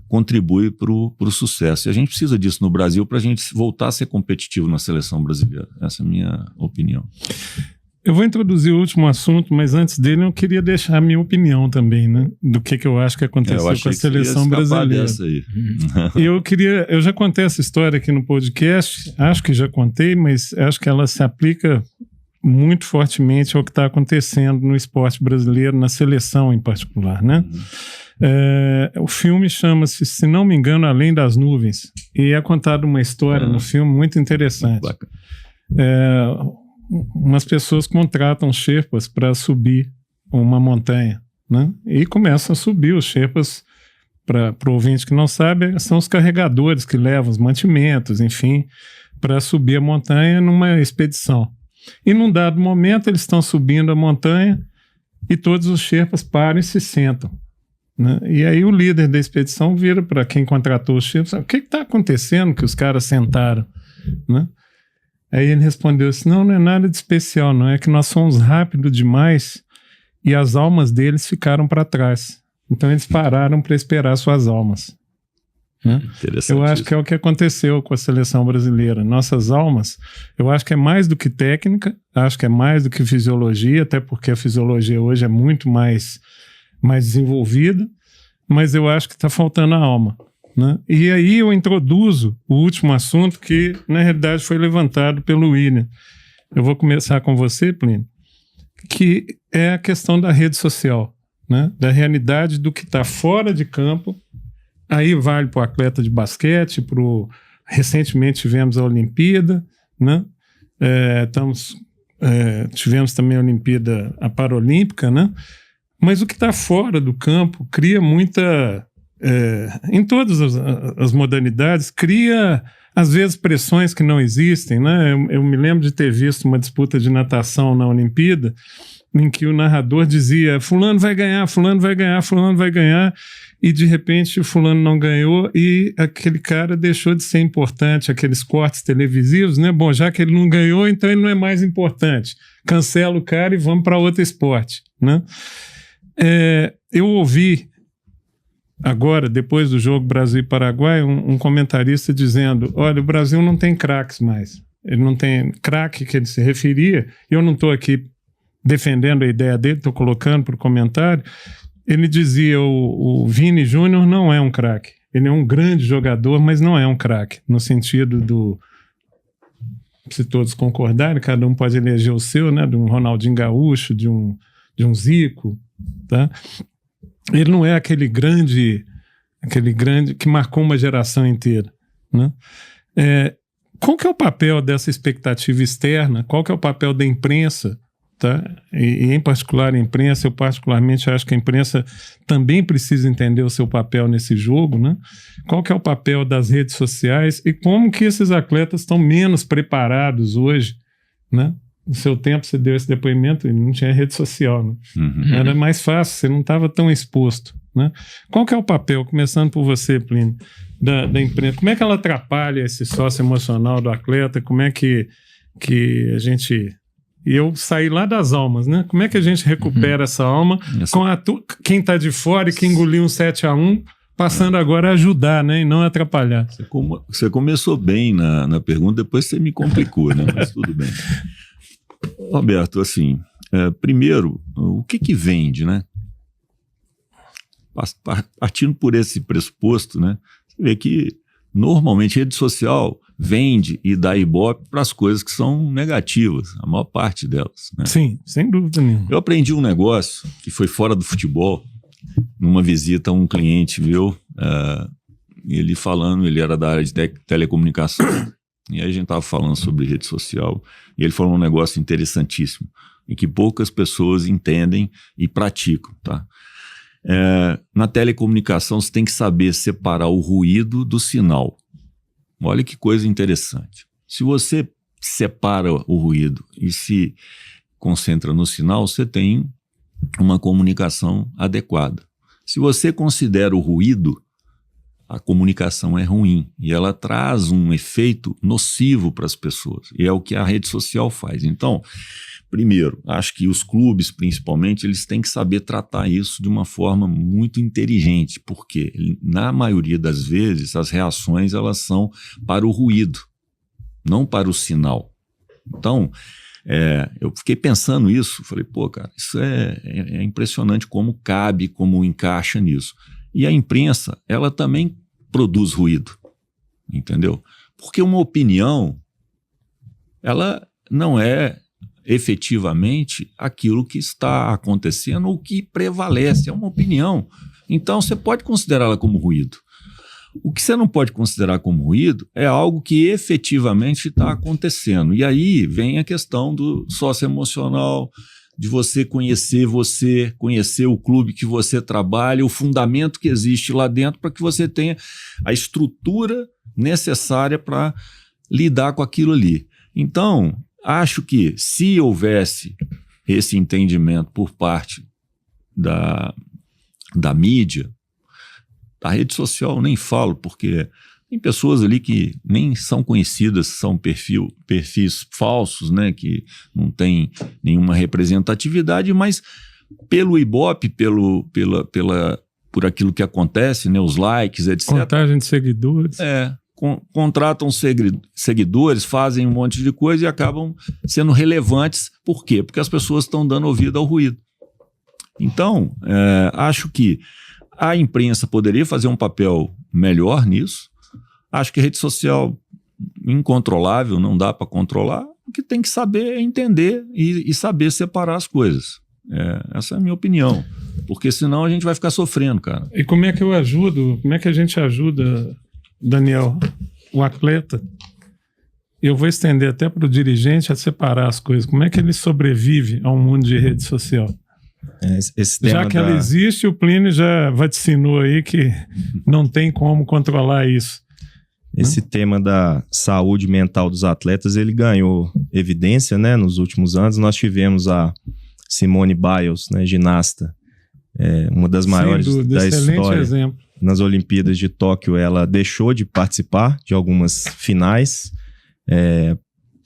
contribui para o sucesso. E a gente precisa disso no Brasil para a gente voltar a ser competitivo na seleção brasileira. Essa é a minha opinião. Eu vou introduzir o último assunto, mas antes dele eu queria deixar a minha opinião também, né? Do que eu acho que aconteceu com a seleção brasileira. Dessa aí. Eu já contei essa história aqui no podcast, acho que já contei, mas acho que ela se aplica muito fortemente ao que está acontecendo no esporte brasileiro, na seleção em particular, né? O filme chama-se, se não me engano, Além das Nuvens, e é contada uma história no filme muito interessante. Umas pessoas contratam Sherpas para subir uma montanha, né? E começam a subir. Os Sherpas, para o ouvinte que não sabe, são os carregadores que levam os mantimentos, enfim, para subir a montanha numa expedição. E num dado momento eles estão subindo a montanha e todos os Sherpas param e se sentam, né? E aí o líder da expedição vira para quem contratou os Sherpas: o que está acontecendo que os caras sentaram, né? Aí ele respondeu assim: não é nada de especial, não, é que nós somos rápidos demais e as almas deles ficaram para trás. Então eles pararam para esperar suas almas. Né? Eu acho que é o que aconteceu com a seleção brasileira. Nossas almas, eu acho que é mais do que técnica, acho que é mais do que fisiologia, até porque a fisiologia hoje é muito mais desenvolvida, mas eu acho que está faltando a alma. Né? E aí eu introduzo o último assunto que, na realidade, foi levantado pelo William. Eu vou começar com você, Plínio, que é a questão da rede social, né? Da realidade do que está fora de campo. Aí vale para o atleta de basquete, recentemente tivemos a Olimpíada, né? Tivemos também a Olimpíada, a Paralímpica, né? Mas o que está fora do campo cria muita... em todas as modalidades, cria às vezes pressões que não existem, né? Eu me lembro de ter visto uma disputa de natação na Olimpíada em que o narrador dizia: fulano vai ganhar, fulano vai ganhar, fulano vai ganhar, e de repente o fulano não ganhou e aquele cara deixou de ser importante, aqueles cortes televisivos, né? Bom, já que ele não ganhou, então ele não é mais importante, cancela o cara e vamos para outro esporte, né? Eu ouvi agora, depois do jogo Brasil e Paraguai, um comentarista dizendo: olha, o Brasil não tem craques mais. Ele não tem craque que ele se referia. Eu não estou aqui defendendo a ideia dele, estou colocando para o comentário. Ele dizia: o Vini Júnior não é um craque. Ele é um grande jogador, mas não é um craque. No sentido do... Se todos concordarem, cada um pode eleger o seu, né? De um Ronaldinho Gaúcho, de um Zico, tá? Ele não é aquele grande que marcou uma geração inteira, né? Qual que é o papel dessa expectativa externa? Qual que é o papel da imprensa? Tá? E em particular a imprensa, eu particularmente acho que a imprensa também precisa entender o seu papel nesse jogo, né? Qual que é o papel das redes sociais e como que esses atletas estão menos preparados hoje, né? No seu tempo você deu esse depoimento e não tinha rede social, né? Era mais fácil, você não estava tão exposto, né? Qual que é o papel, começando por você, Plínio, da imprensa? Como é que ela atrapalha esse sócio emocional do atleta? Como é que a gente... E eu saí lá das almas, né? Como é que a gente recupera essa alma com quem está de fora e que engoliu um 7-1, passando agora a ajudar, né? E não atrapalhar. Você começou bem na pergunta, depois você me complicou, né? Mas tudo bem. Roberto, assim, primeiro, o que vende, né? Partindo por esse pressuposto, né? Você vê que normalmente rede social vende e dá ibope para as coisas que são negativas, a maior parte delas, né? Sim, sem dúvida nenhuma. Eu aprendi um negócio que foi fora do futebol, numa visita a um cliente meu, ele falando, ele era da área de telecomunicação, e aí a gente estava falando sobre rede social, e ele falou um negócio interessantíssimo, e que poucas pessoas entendem e praticam, tá? Na telecomunicação você tem que saber separar o ruído do sinal. Olha que coisa interessante. Se você separa o ruído e se concentra no sinal, você tem uma comunicação adequada. Se você considera o ruído, a comunicação é ruim e ela traz um efeito nocivo para as pessoas. E é o que a rede social faz. Então, primeiro, acho que os clubes, principalmente, eles têm que saber tratar isso de uma forma muito inteligente, porque, na maioria das vezes, as reações elas são para o ruído, não para o sinal. Então, eu fiquei pensando isso, falei, pô, cara, isso é impressionante como cabe, como encaixa nisso. E a imprensa, ela também produz ruído, entendeu? Porque uma opinião, ela não é efetivamente aquilo que está acontecendo ou que prevalece, é uma opinião. Então, você pode considerá-la como ruído. O que você não pode considerar como ruído é algo que efetivamente está acontecendo. E aí vem a questão do socioemocional, de você, conhecer o clube que você trabalha, o fundamento que existe lá dentro para que você tenha a estrutura necessária para lidar com aquilo ali. Então, acho que se houvesse esse entendimento por parte da mídia, a rede social eu nem falo, porque tem pessoas ali que nem são conhecidas, são perfis falsos, né, que não tem nenhuma representatividade, mas pelo Ibope, por aquilo que acontece, né, os likes, etc. Contagem de seguidores. Contratam seguidores, fazem um monte de coisa e acabam sendo relevantes. Por quê? Porque as pessoas estão dando ouvido ao ruído. Então, acho que a imprensa poderia fazer um papel melhor nisso. Acho que a rede social incontrolável, não dá para controlar. O que tem que saber é entender e saber separar as coisas. Essa é a minha opinião. Porque senão a gente vai ficar sofrendo, cara. E como é que a gente ajuda, Daniel, o atleta? Eu vou estender até para o dirigente a separar as coisas. Como é que ele sobrevive a um mundo de rede social? Já que ela existe, o Plínio já vaticinou aí que não tem como controlar isso. Esse tema da saúde mental dos atletas, ele ganhou evidência, né, nos últimos anos. Nós tivemos a Simone Biles, né, ginasta, uma das maiores da história. Exemplo. Nas Olimpíadas de Tóquio, ela deixou de participar de algumas finais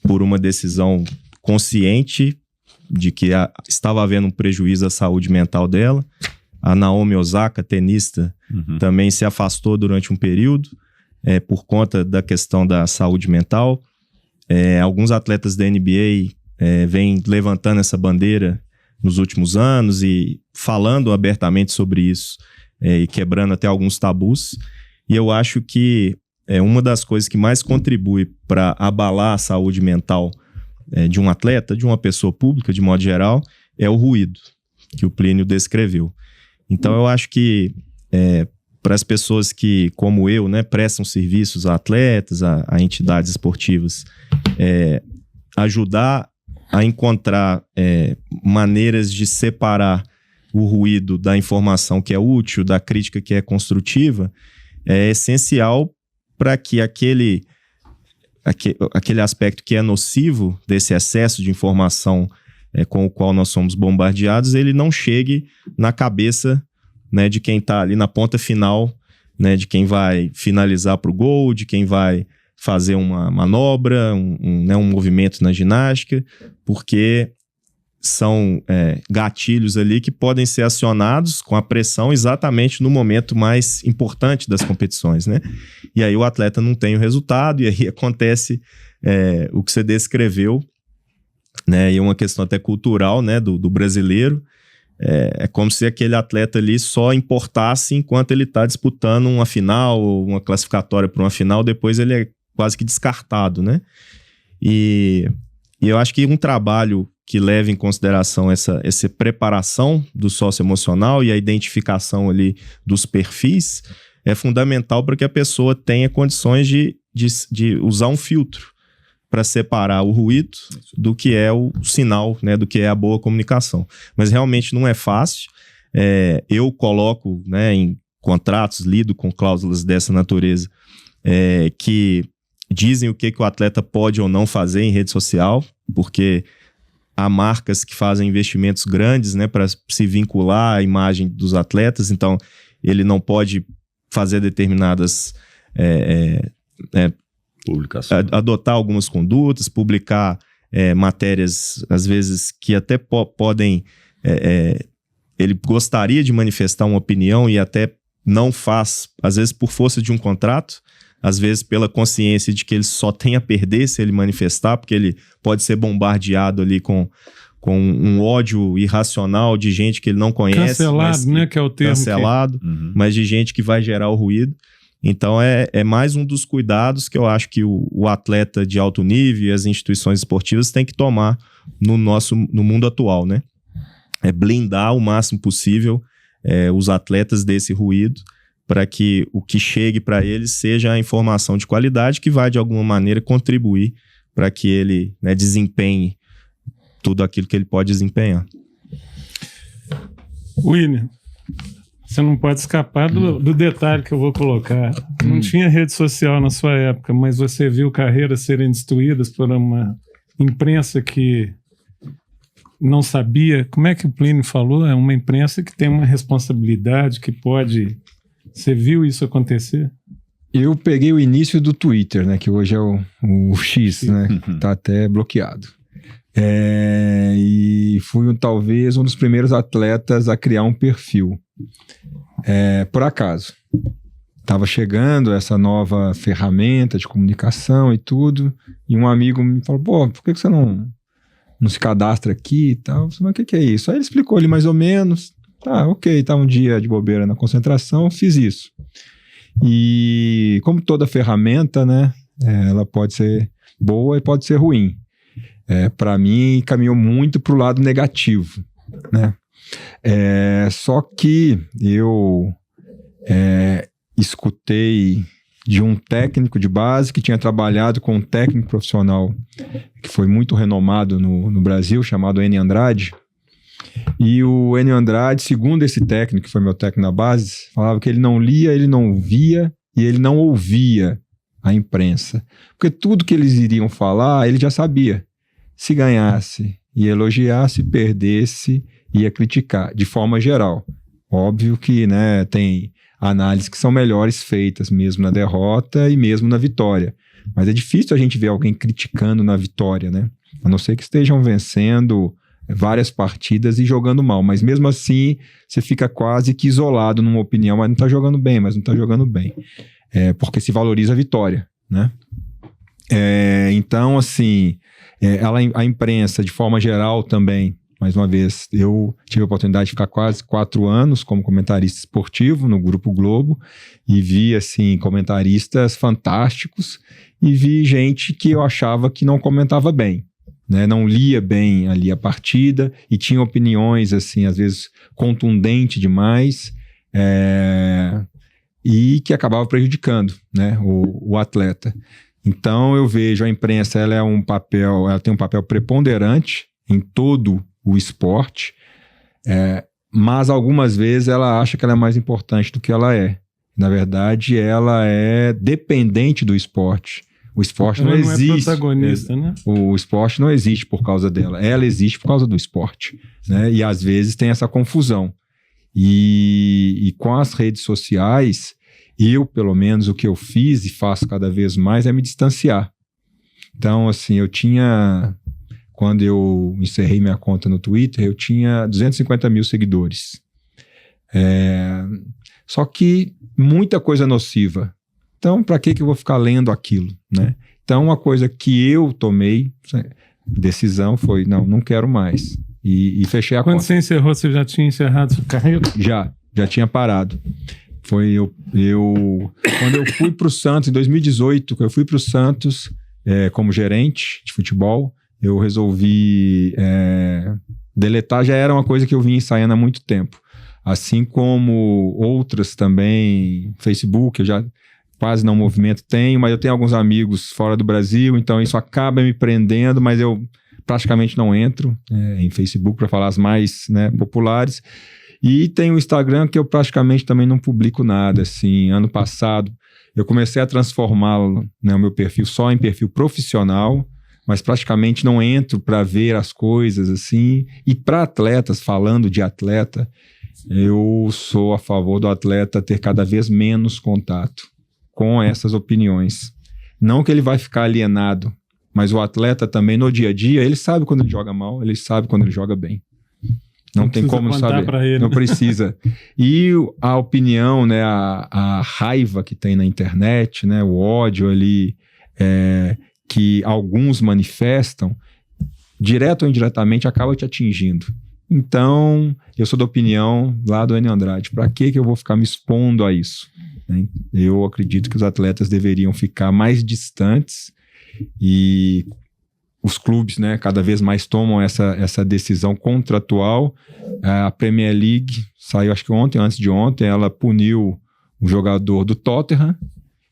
por uma decisão consciente de que estava havendo um prejuízo à saúde mental dela. A Naomi Osaka, tenista, também se afastou durante um período por conta da questão da saúde mental. Alguns atletas da NBA vêm levantando essa bandeira nos últimos anos e falando abertamente sobre isso e quebrando até alguns tabus. E eu acho que uma das coisas que mais contribui para abalar a saúde mental de um atleta, de uma pessoa pública, de modo geral, é o ruído que o Plínio descreveu. Então eu acho que para as pessoas que, como eu, né, prestam serviços a atletas, a entidades esportivas, ajudar a encontrar maneiras de separar o ruído da informação que é útil, da crítica que é construtiva, é essencial para que aquele aspecto que é nocivo desse excesso de informação com o qual nós somos bombardeados, ele não chegue na cabeça, né, de quem está ali na ponta final, né, de quem vai finalizar para o gol, de quem vai fazer uma manobra, um movimento na ginástica, porque são gatilhos ali que podem ser acionados com a pressão exatamente no momento mais importante das competições, né? E aí o atleta não tem o resultado, e aí acontece o que você descreveu, né? E uma questão até cultural, né, do brasileiro. É como se aquele atleta ali só importasse enquanto ele está disputando uma final ou uma classificatória para uma final, depois ele é quase que descartado, né? E eu acho que um trabalho que leva em consideração essa preparação do socioemocional e a identificação ali dos perfis é fundamental para que a pessoa tenha condições de usar um filtro para separar o ruído do que é o sinal, né, do que é a boa comunicação. Mas realmente não é fácil. Eu coloco, né, em contratos, lido com cláusulas dessa natureza, que dizem o que o atleta pode ou não fazer em rede social, porque há marcas que fazem investimentos grandes, né, para se vincular à imagem dos atletas, então ele não pode fazer determinadas... Publicação. Adotar algumas condutas, publicar matérias, às vezes, que até podem... ele gostaria de manifestar uma opinião e até não faz, às vezes por força de um contrato, às vezes pela consciência de que ele só tem a perder se ele manifestar, porque ele pode ser bombardeado ali com um ódio irracional de gente que ele não conhece. Cancelado, né? Que é o termo. Cancelado, mas de gente que vai gerar o ruído. Então é mais um dos cuidados que eu acho que o atleta de alto nível e as instituições esportivas têm que tomar no mundo atual, né? É blindar o máximo possível os atletas desse ruído, para que o que chegue para eles seja a informação de qualidade que vai, de alguma maneira, contribuir para que ele, né, desempenhe tudo aquilo que ele pode desempenhar. William, você não pode escapar do detalhe que eu vou colocar. Não tinha rede social na sua época, mas você viu carreiras serem destruídas por uma imprensa que não sabia. Como é que o Plínio falou? É uma imprensa que tem uma responsabilidade, que pode... Você viu isso acontecer? Eu peguei o início do Twitter, né? Que hoje é o X, né? Tá até bloqueado. E fui talvez um dos primeiros atletas a criar um perfil. Por acaso. Tava chegando essa nova ferramenta de comunicação e tudo, e um amigo me falou, pô, por que você não se cadastra aqui e tal? Eu falei, mas o que é isso? Aí ele explicou ali mais ou menos. Ok, tá um dia de bobeira na concentração, fiz isso. E como toda ferramenta, né, ela pode ser boa e pode ser ruim. Para mim, caminhou muito pro lado negativo, né? Só que eu escutei de um técnico de base que tinha trabalhado com um técnico profissional que foi muito renomado no Brasil, chamado Enio Andrade. E o Enio Andrade, segundo esse técnico, que foi meu técnico na base, falava que ele não lia, ele não via e ele não ouvia a imprensa. Porque tudo que eles iriam falar, ele já sabia. Se ganhasse, ia elogiar, se perdesse, ia criticar, de forma geral. Óbvio que, né, tem análises que são melhores feitas mesmo na derrota e mesmo na vitória. Mas é difícil a gente ver alguém criticando na vitória, né? A não ser que estejam vencendo várias partidas e jogando mal, mas mesmo assim você fica quase que isolado numa opinião, mas não tá jogando bem, porque se valoriza a vitória, né? Então, assim, a imprensa, de forma geral também, mais uma vez, eu tive a oportunidade de ficar quase 4 anos como comentarista esportivo no Grupo Globo e vi, assim, comentaristas fantásticos e vi gente que eu achava que não comentava bem, né? Não lia bem ali a partida e tinha opiniões, assim, às vezes contundentes demais, e que acabava prejudicando, né, o atleta. Então eu vejo a imprensa, ela tem um papel preponderante em todo o esporte, mas algumas vezes ela acha que ela é mais importante do que ela é. Na verdade, ela é dependente do esporte. O esporte não existe. Não é protagonista, né? O esporte não existe por causa dela. Ela existe por causa do esporte, né? E às vezes tem essa confusão. E com as redes sociais, eu, pelo menos, o que eu fiz e faço cada vez mais é me distanciar. Então, assim, quando eu encerrei minha conta no Twitter, eu tinha 250 mil seguidores. Só que muita coisa nociva. Então, para que eu vou ficar lendo aquilo, né? Então, uma coisa que eu tomei, decisão foi, não quero mais. E fechei a conta. Quando você encerrou, você já tinha encerrado sua carreira? Já tinha parado. Foi quando eu fui para o Santos, em 2018, eu fui para o Santos como gerente de futebol, eu resolvi deletar, já era uma coisa que eu vinha ensaiando há muito tempo. Assim como outras também, Facebook, eu já quase não movimento tenho, mas eu tenho alguns amigos fora do Brasil, então isso acaba me prendendo, mas eu praticamente não entro em Facebook para falar as mais, né, populares. E tem o Instagram que eu praticamente também não publico nada, assim. Ano passado eu comecei a transformá-lo, né, o meu perfil só em perfil profissional, mas praticamente não entro para ver as coisas, assim. E para atletas, falando de atleta, eu sou a favor do atleta ter cada vez menos contato com essas opiniões. Não que ele vai ficar alienado, mas o atleta também no dia a dia, ele sabe quando ele joga mal, ele sabe quando ele joga bem. Não tem como não saber. Ele, não precisa. E a opinião, né, a raiva que tem na internet, né, o ódio ali que alguns manifestam, direto ou indiretamente, acaba te atingindo. Então, eu sou da opinião lá do Enio Andrade. Para que eu vou ficar me expondo a isso? Eu acredito que os atletas deveriam ficar mais distantes e os clubes, né, cada vez mais tomam essa decisão contratual. A Premier League saiu, acho que ontem, antes de ontem, ela puniu um jogador do Tottenham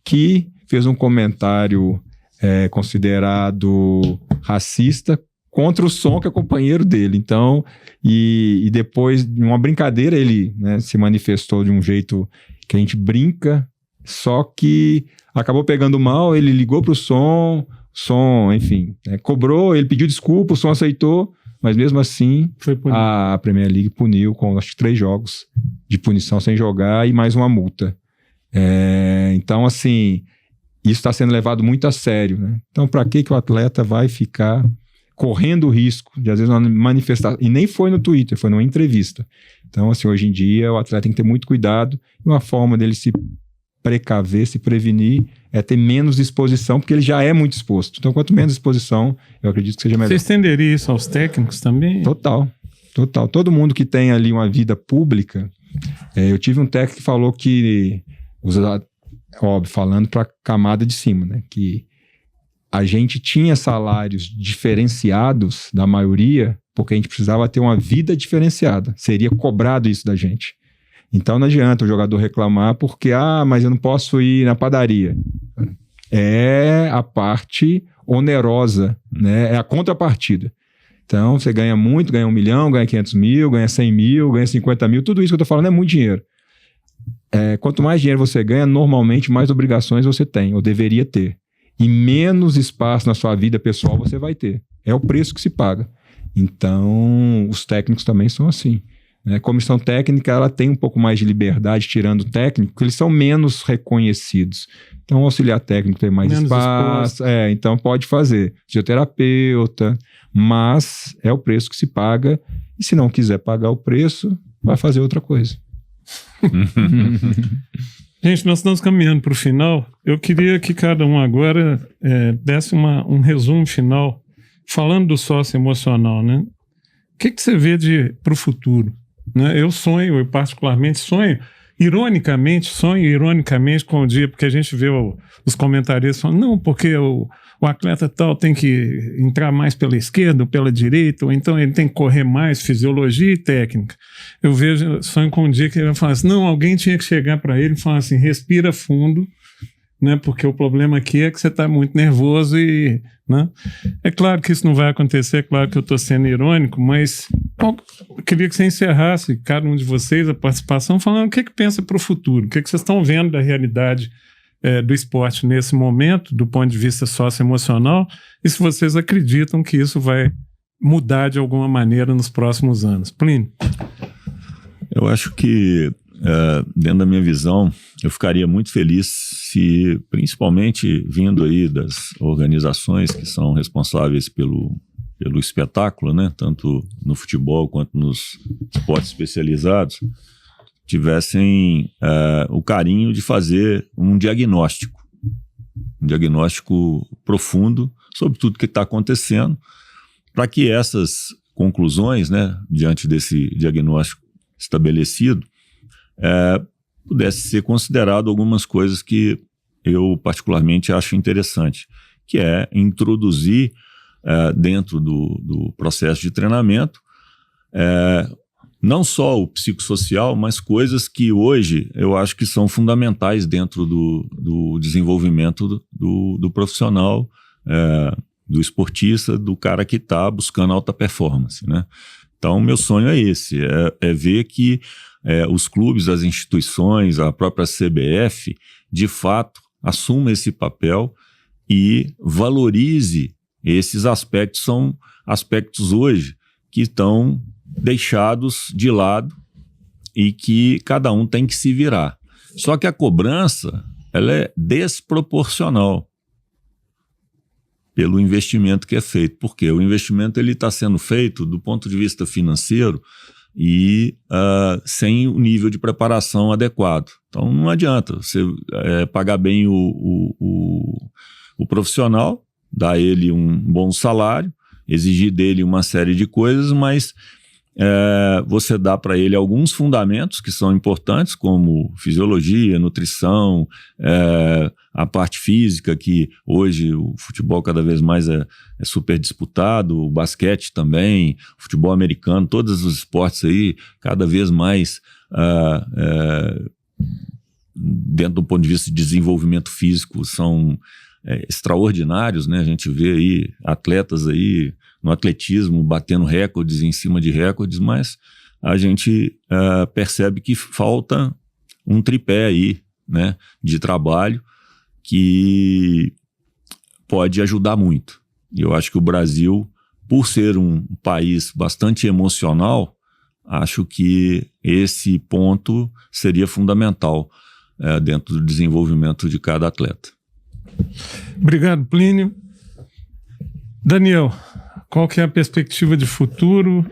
que fez um comentário considerado racista contra o Son, que é companheiro dele. Então, e depois, de uma brincadeira, ele, né, se manifestou de um jeito que a gente brinca, só que acabou pegando mal, ele ligou pro Son, enfim, cobrou, ele pediu desculpa, o Son aceitou, mas mesmo assim a Premier League puniu com, acho que 3 jogos de punição sem jogar e mais uma multa. Então, assim, isso está sendo levado muito a sério, né? Então, para que o atleta vai ficar correndo o risco de, às vezes, uma manifestação, e nem foi no Twitter, foi numa entrevista. Então, assim, hoje em dia, o atleta tem que ter muito cuidado, e uma forma dele se precaver, se prevenir, é ter menos exposição, porque ele já é muito exposto. Então, quanto menos exposição, eu acredito que seja melhor. Você estenderia isso aos técnicos também? Total. Todo mundo que tem ali uma vida pública, eu tive um técnico que falou que, óbvio, falando para a camada de cima, né, que a gente tinha salários diferenciados da maioria porque a gente precisava ter uma vida diferenciada. Seria cobrado isso da gente. Então não adianta o jogador reclamar porque, mas eu não posso ir na padaria. É a parte onerosa, né? É a contrapartida. Então você ganha muito, ganha 1 milhão, ganha 500 mil, ganha 100 mil, ganha 50 mil. Tudo isso que eu estou falando é muito dinheiro. Quanto mais dinheiro você ganha, normalmente mais obrigações você tem, ou deveria ter. E menos espaço na sua vida pessoal você vai ter. É o preço que se paga. Então, os técnicos também são assim. A comissão técnica, ela tem um pouco mais de liberdade, tirando o técnico, porque eles são menos reconhecidos. Então, o auxiliar técnico tem mais espaço. Então, pode fazer. Fisioterapeuta, mas é o preço que se paga. E se não quiser pagar o preço, vai fazer outra coisa. Gente, nós estamos caminhando para o final. Eu queria que cada um agora desse um resumo final, falando do sócio emocional, né? O que você vê para o futuro? Né? Eu particularmente sonho ironicamente com o dia, porque a gente vê os comentaristas falando, não, porque o atleta tal tem que entrar mais pela esquerda ou pela direita, ou então ele tem que correr mais, fisiologia e técnica. Eu sonho com um dia que ele vai falar assim, não, alguém tinha que chegar para ele e falar assim, respira fundo, né, porque o problema aqui é que você está muito nervoso e... Né? É claro que isso não vai acontecer, é claro que eu estou sendo irônico, mas eu queria que você encerrasse, cada um de vocês, a participação, falando o que pensa para o futuro, o que vocês estão vendo da realidade do esporte nesse momento, do ponto de vista socioemocional, e se vocês acreditam que isso vai mudar de alguma maneira nos próximos anos. Plínio? Eu acho que, dentro da minha visão, eu ficaria muito feliz se, principalmente vindo aí das organizações que são responsáveis pelo espetáculo, né, tanto no futebol quanto nos esportes especializados, tivessem o carinho de fazer um diagnóstico profundo sobre tudo que está acontecendo, para que essas conclusões, né, diante desse diagnóstico estabelecido, pudesse ser considerado algumas coisas que eu particularmente acho interessante, que é introduzir dentro do processo de treinamento não só o psicossocial, mas coisas que hoje eu acho que são fundamentais dentro do desenvolvimento do profissional, do esportista, do cara que está buscando alta performance, né? Então, meu sonho é esse, é ver que os clubes, as instituições, a própria CBF, de fato, assuma esse papel e valorize esses aspectos. São aspectos hoje que estão deixados de lado e que cada um tem que se virar. Só que a cobrança, ela é desproporcional pelo investimento que é feito. Por quê? O investimento está sendo feito do ponto de vista financeiro e sem o nível de preparação adequado. Então não adianta você pagar bem o profissional, dar ele um bom salário, exigir dele uma série de coisas, mas você dá para ele alguns fundamentos que são importantes, como fisiologia, nutrição, a parte física, que hoje o futebol cada vez mais é super disputado, o basquete também, o futebol americano, todos os esportes aí, cada vez mais dentro do ponto de vista de desenvolvimento físico, são extraordinários, né? A gente vê aí atletas aí no atletismo batendo recordes em cima de recordes, mas a gente percebe que falta um tripé aí, né, de trabalho que pode ajudar muito. E eu acho que o Brasil, por ser um país bastante emocional, acho que esse ponto seria fundamental dentro do desenvolvimento de cada atleta. Obrigado, Plínio. Daniel, qual que é a perspectiva de futuro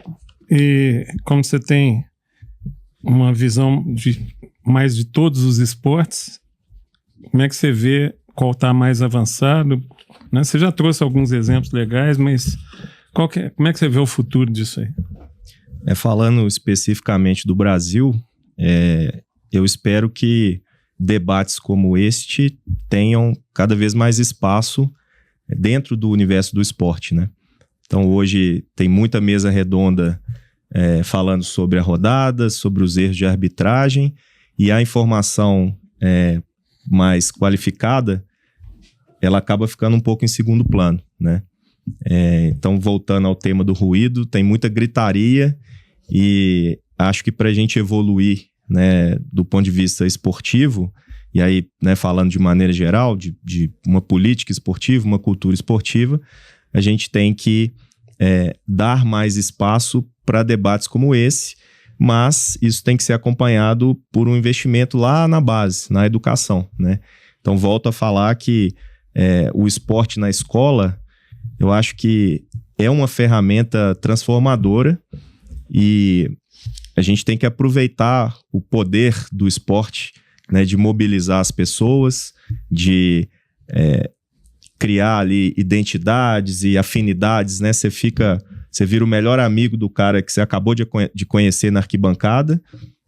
e como você tem uma visão mais de todos os esportes, como é que você vê qual está mais avançado? Né? Você já trouxe alguns exemplos legais, mas como é que você vê o futuro disso aí? Falando especificamente do Brasil, eu espero que debates como este tenham cada vez mais espaço dentro do universo do esporte, né? Então hoje tem muita mesa redonda falando sobre a rodada, sobre os erros de arbitragem, e a informação mais qualificada, ela acaba ficando um pouco em segundo plano, né? Então, voltando ao tema do ruído, tem muita gritaria e acho que para a gente evoluir, né, do ponto de vista esportivo, e aí, né, falando de maneira geral, de uma política esportiva, uma cultura esportiva, a gente tem que dar mais espaço para debates como esse, mas isso tem que ser acompanhado por um investimento lá na base, na educação, né? Então, volto a falar que o esporte na escola, eu acho que é uma ferramenta transformadora e a gente tem que aproveitar o poder do esporte, né, de mobilizar as pessoas, de criar ali identidades e afinidades, né? Você vira o melhor amigo do cara que você acabou de conhecer na arquibancada,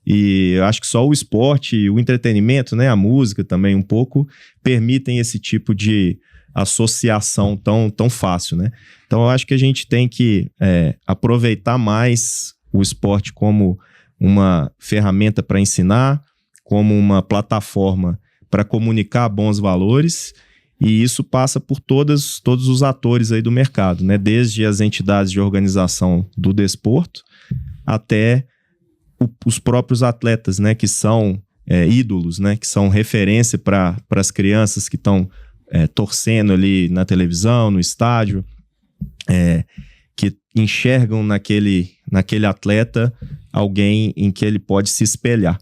e eu acho que só o esporte, o entretenimento, né, a música também um pouco, permitem esse tipo de associação tão fácil, né? Então eu acho que a gente tem que aproveitar mais o esporte como uma ferramenta para ensinar, como uma plataforma para comunicar bons valores, e isso passa por todos os atores aí do mercado, né? Desde as entidades de organização do desporto até os próprios atletas, né? Que são ídolos, né? Que são referência para as crianças que estão torcendo ali na televisão, no estádio, que enxergam naquele atleta alguém em que ele pode se espelhar.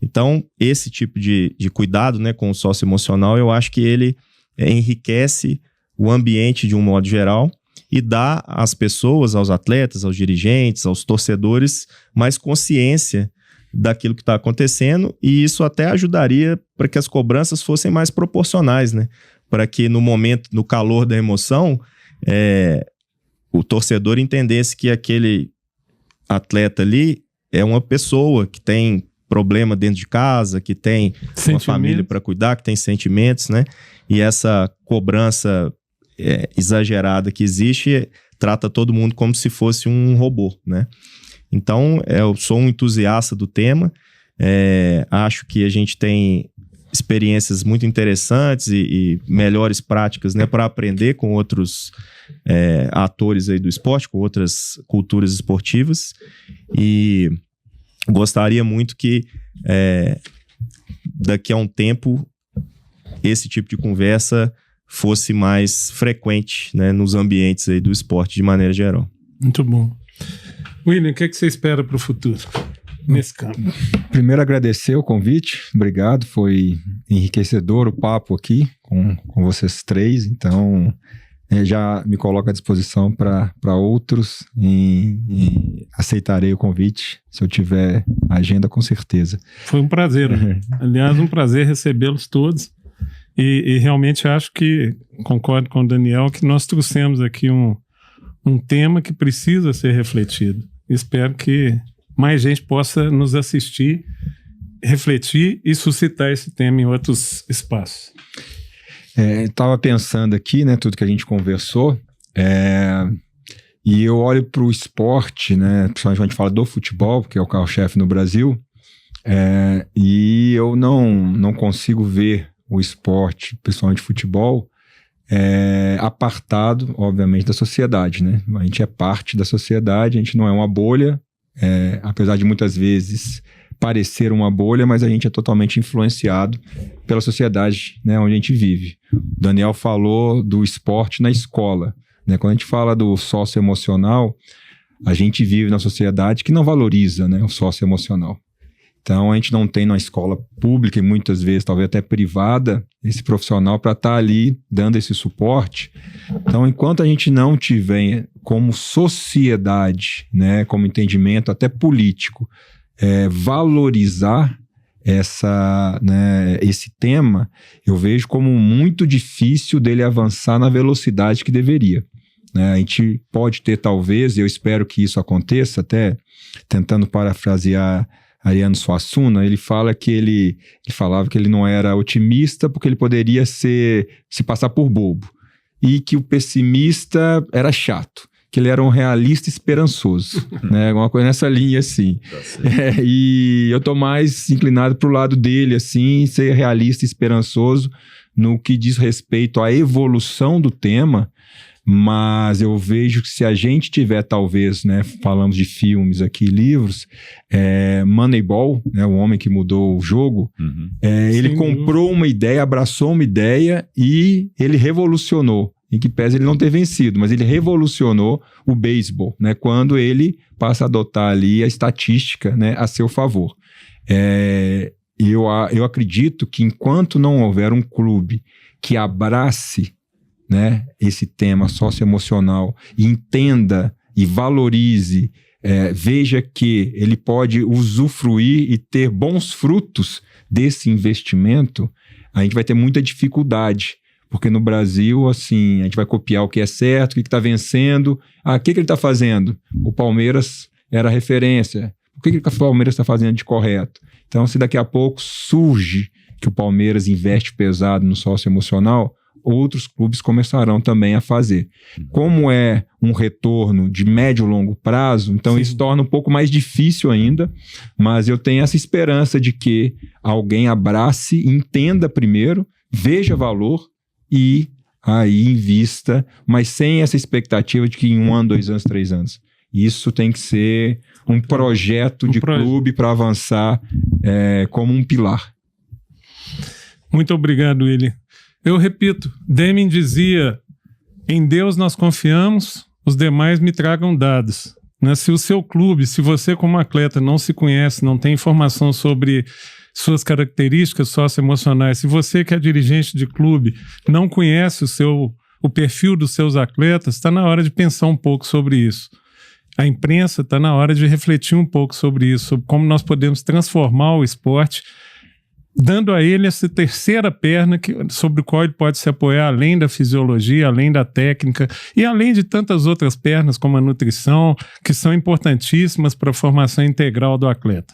Então, esse tipo de cuidado, né, com o socioemocional, eu acho que ele enriquece o ambiente de um modo geral e dá às pessoas, aos atletas, aos dirigentes, aos torcedores, mais consciência daquilo que está acontecendo, e isso até ajudaria para que as cobranças fossem mais proporcionais, né? Para que no momento, no calor da emoção, o torcedor entendesse que aquele atleta ali é uma pessoa que tem problema dentro de casa, que tem uma família para cuidar, que tem sentimentos, né? E essa cobrança exagerada que existe trata todo mundo como se fosse um robô, né? Então, eu sou um entusiasta do tema, acho que a gente tem experiências muito interessantes e melhores práticas, né, para aprender com outros atores aí do esporte, com outras culturas esportivas, e gostaria muito que daqui a um tempo esse tipo de conversa fosse mais frequente, né, nos ambientes aí do esporte de maneira geral. Muito bom. William, o que você espera para o futuro? nesse campo. Primeiro, agradecer o convite, obrigado, foi enriquecedor o papo aqui com vocês três, então já me coloco à disposição para outros e aceitarei o convite, se eu tiver agenda, com certeza. Foi um prazer, aliás, um prazer recebê-los todos, e realmente acho que, concordo com o Daniel, que nós trouxemos aqui um tema que precisa ser refletido. Espero que mais gente possa nos assistir, refletir e suscitar esse tema em outros espaços. Estava pensando aqui, né, tudo que a gente conversou, e eu olho para o esporte, né, principalmente a gente fala do futebol, que é o carro-chefe no Brasil, e eu não consigo ver o esporte, principalmente futebol, apartado, obviamente, da sociedade, né? A gente é parte da sociedade, a gente não é uma bolha, apesar de muitas vezes parecer uma bolha, mas a gente é totalmente influenciado pela sociedade, né, onde a gente vive. O Daniel falou do esporte na escola, né? Quando a gente fala do socioemocional, a gente vive na sociedade que não valoriza, né, o socioemocional. Então, a gente não tem na escola pública e muitas vezes, talvez até privada, esse profissional para estar ali dando esse suporte. Então, enquanto a gente não tiver como sociedade, né, como entendimento até político, valorizar esse tema, eu vejo como muito difícil dele avançar na velocidade que deveria. A gente pode ter, talvez, eu espero que isso aconteça, até tentando parafrasear Ariano Suassuna, ele falava que ele não era otimista porque ele poderia se passar por bobo, e que o pessimista era chato, que ele era um realista esperançoso, né? Alguma coisa nessa linha, assim. E eu tô mais inclinado pro lado dele, assim, ser realista e esperançoso no que diz respeito à evolução do tema, mas eu vejo que se a gente tiver, talvez, né, falamos de filmes aqui, livros, Moneyball, né, o homem que mudou o jogo, ele comprou uma ideia, abraçou uma ideia e ele revolucionou. Em que pese ele não ter vencido, mas ele revolucionou o beisebol, né, quando ele passa a adotar ali a estatística, né, a seu favor. Eu acredito que enquanto não houver um clube que abrace, né, esse tema socioemocional, e entenda e valorize, veja que ele pode usufruir e ter bons frutos desse investimento, a gente vai ter muita dificuldade. Porque no Brasil, assim, a gente vai copiar o que é certo, o que está vencendo. O que ele está fazendo? O Palmeiras era referência. O que o Palmeiras está fazendo de correto? Então, se daqui a pouco surge que o Palmeiras investe pesado no socioemocional, outros clubes começarão também a fazer. Como é um retorno de médio e longo prazo, então isso torna um pouco mais difícil ainda, mas eu tenho essa esperança de que alguém abrace, entenda primeiro, veja valor, e aí invista, mas sem essa expectativa de que em 1 ano, 2 anos, 3 anos. Isso tem que ser um projeto de clube para avançar como um pilar. Muito obrigado, Willi. Eu repito, Deming dizia, em Deus nós confiamos, os demais me tragam dados. Né? Se o seu clube, se você como atleta não se conhece, não tem informação sobre suas características socioemocionais, se você que é dirigente de clube não conhece o perfil dos seus atletas, está na hora de pensar um pouco sobre isso. A imprensa está na hora de refletir um pouco sobre isso, sobre como nós podemos transformar o esporte, dando a ele essa terceira perna sobre o qual ele pode se apoiar, além da fisiologia, além da técnica e além de tantas outras pernas como a nutrição, que são importantíssimas para a formação integral do atleta.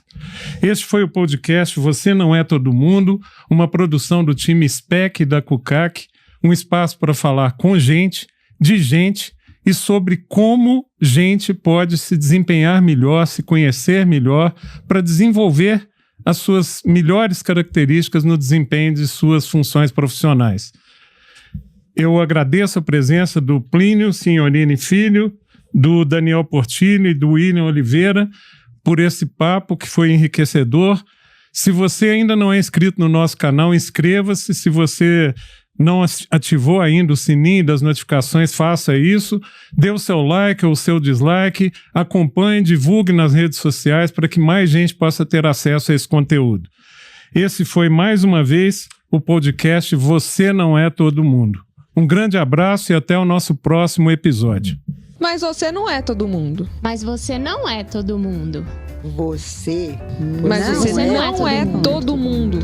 Este foi o podcast Você Não É Todo Mundo, uma produção do time SPEC da CUCAC, um espaço para falar com gente, de gente e sobre como gente pode se desempenhar melhor, se conhecer melhor, para desenvolver as suas melhores características no desempenho de suas funções profissionais. Eu agradeço a presença do Plínio Signorini Filho, do Daniel Portillo e do William Oliveira por esse papo que foi enriquecedor. Se você ainda não é inscrito no nosso canal, inscreva-se. Se você não ativou ainda o sininho das notificações, faça isso. Dê o seu like ou o seu dislike. Acompanhe, divulgue nas redes sociais para que mais gente possa ter acesso a esse conteúdo. Esse foi, mais uma vez, o podcast Você Não É Todo Mundo. Um grande abraço e até o nosso próximo episódio. Mas você não é todo mundo. Mas você não é todo mundo. Mas você não é todo mundo.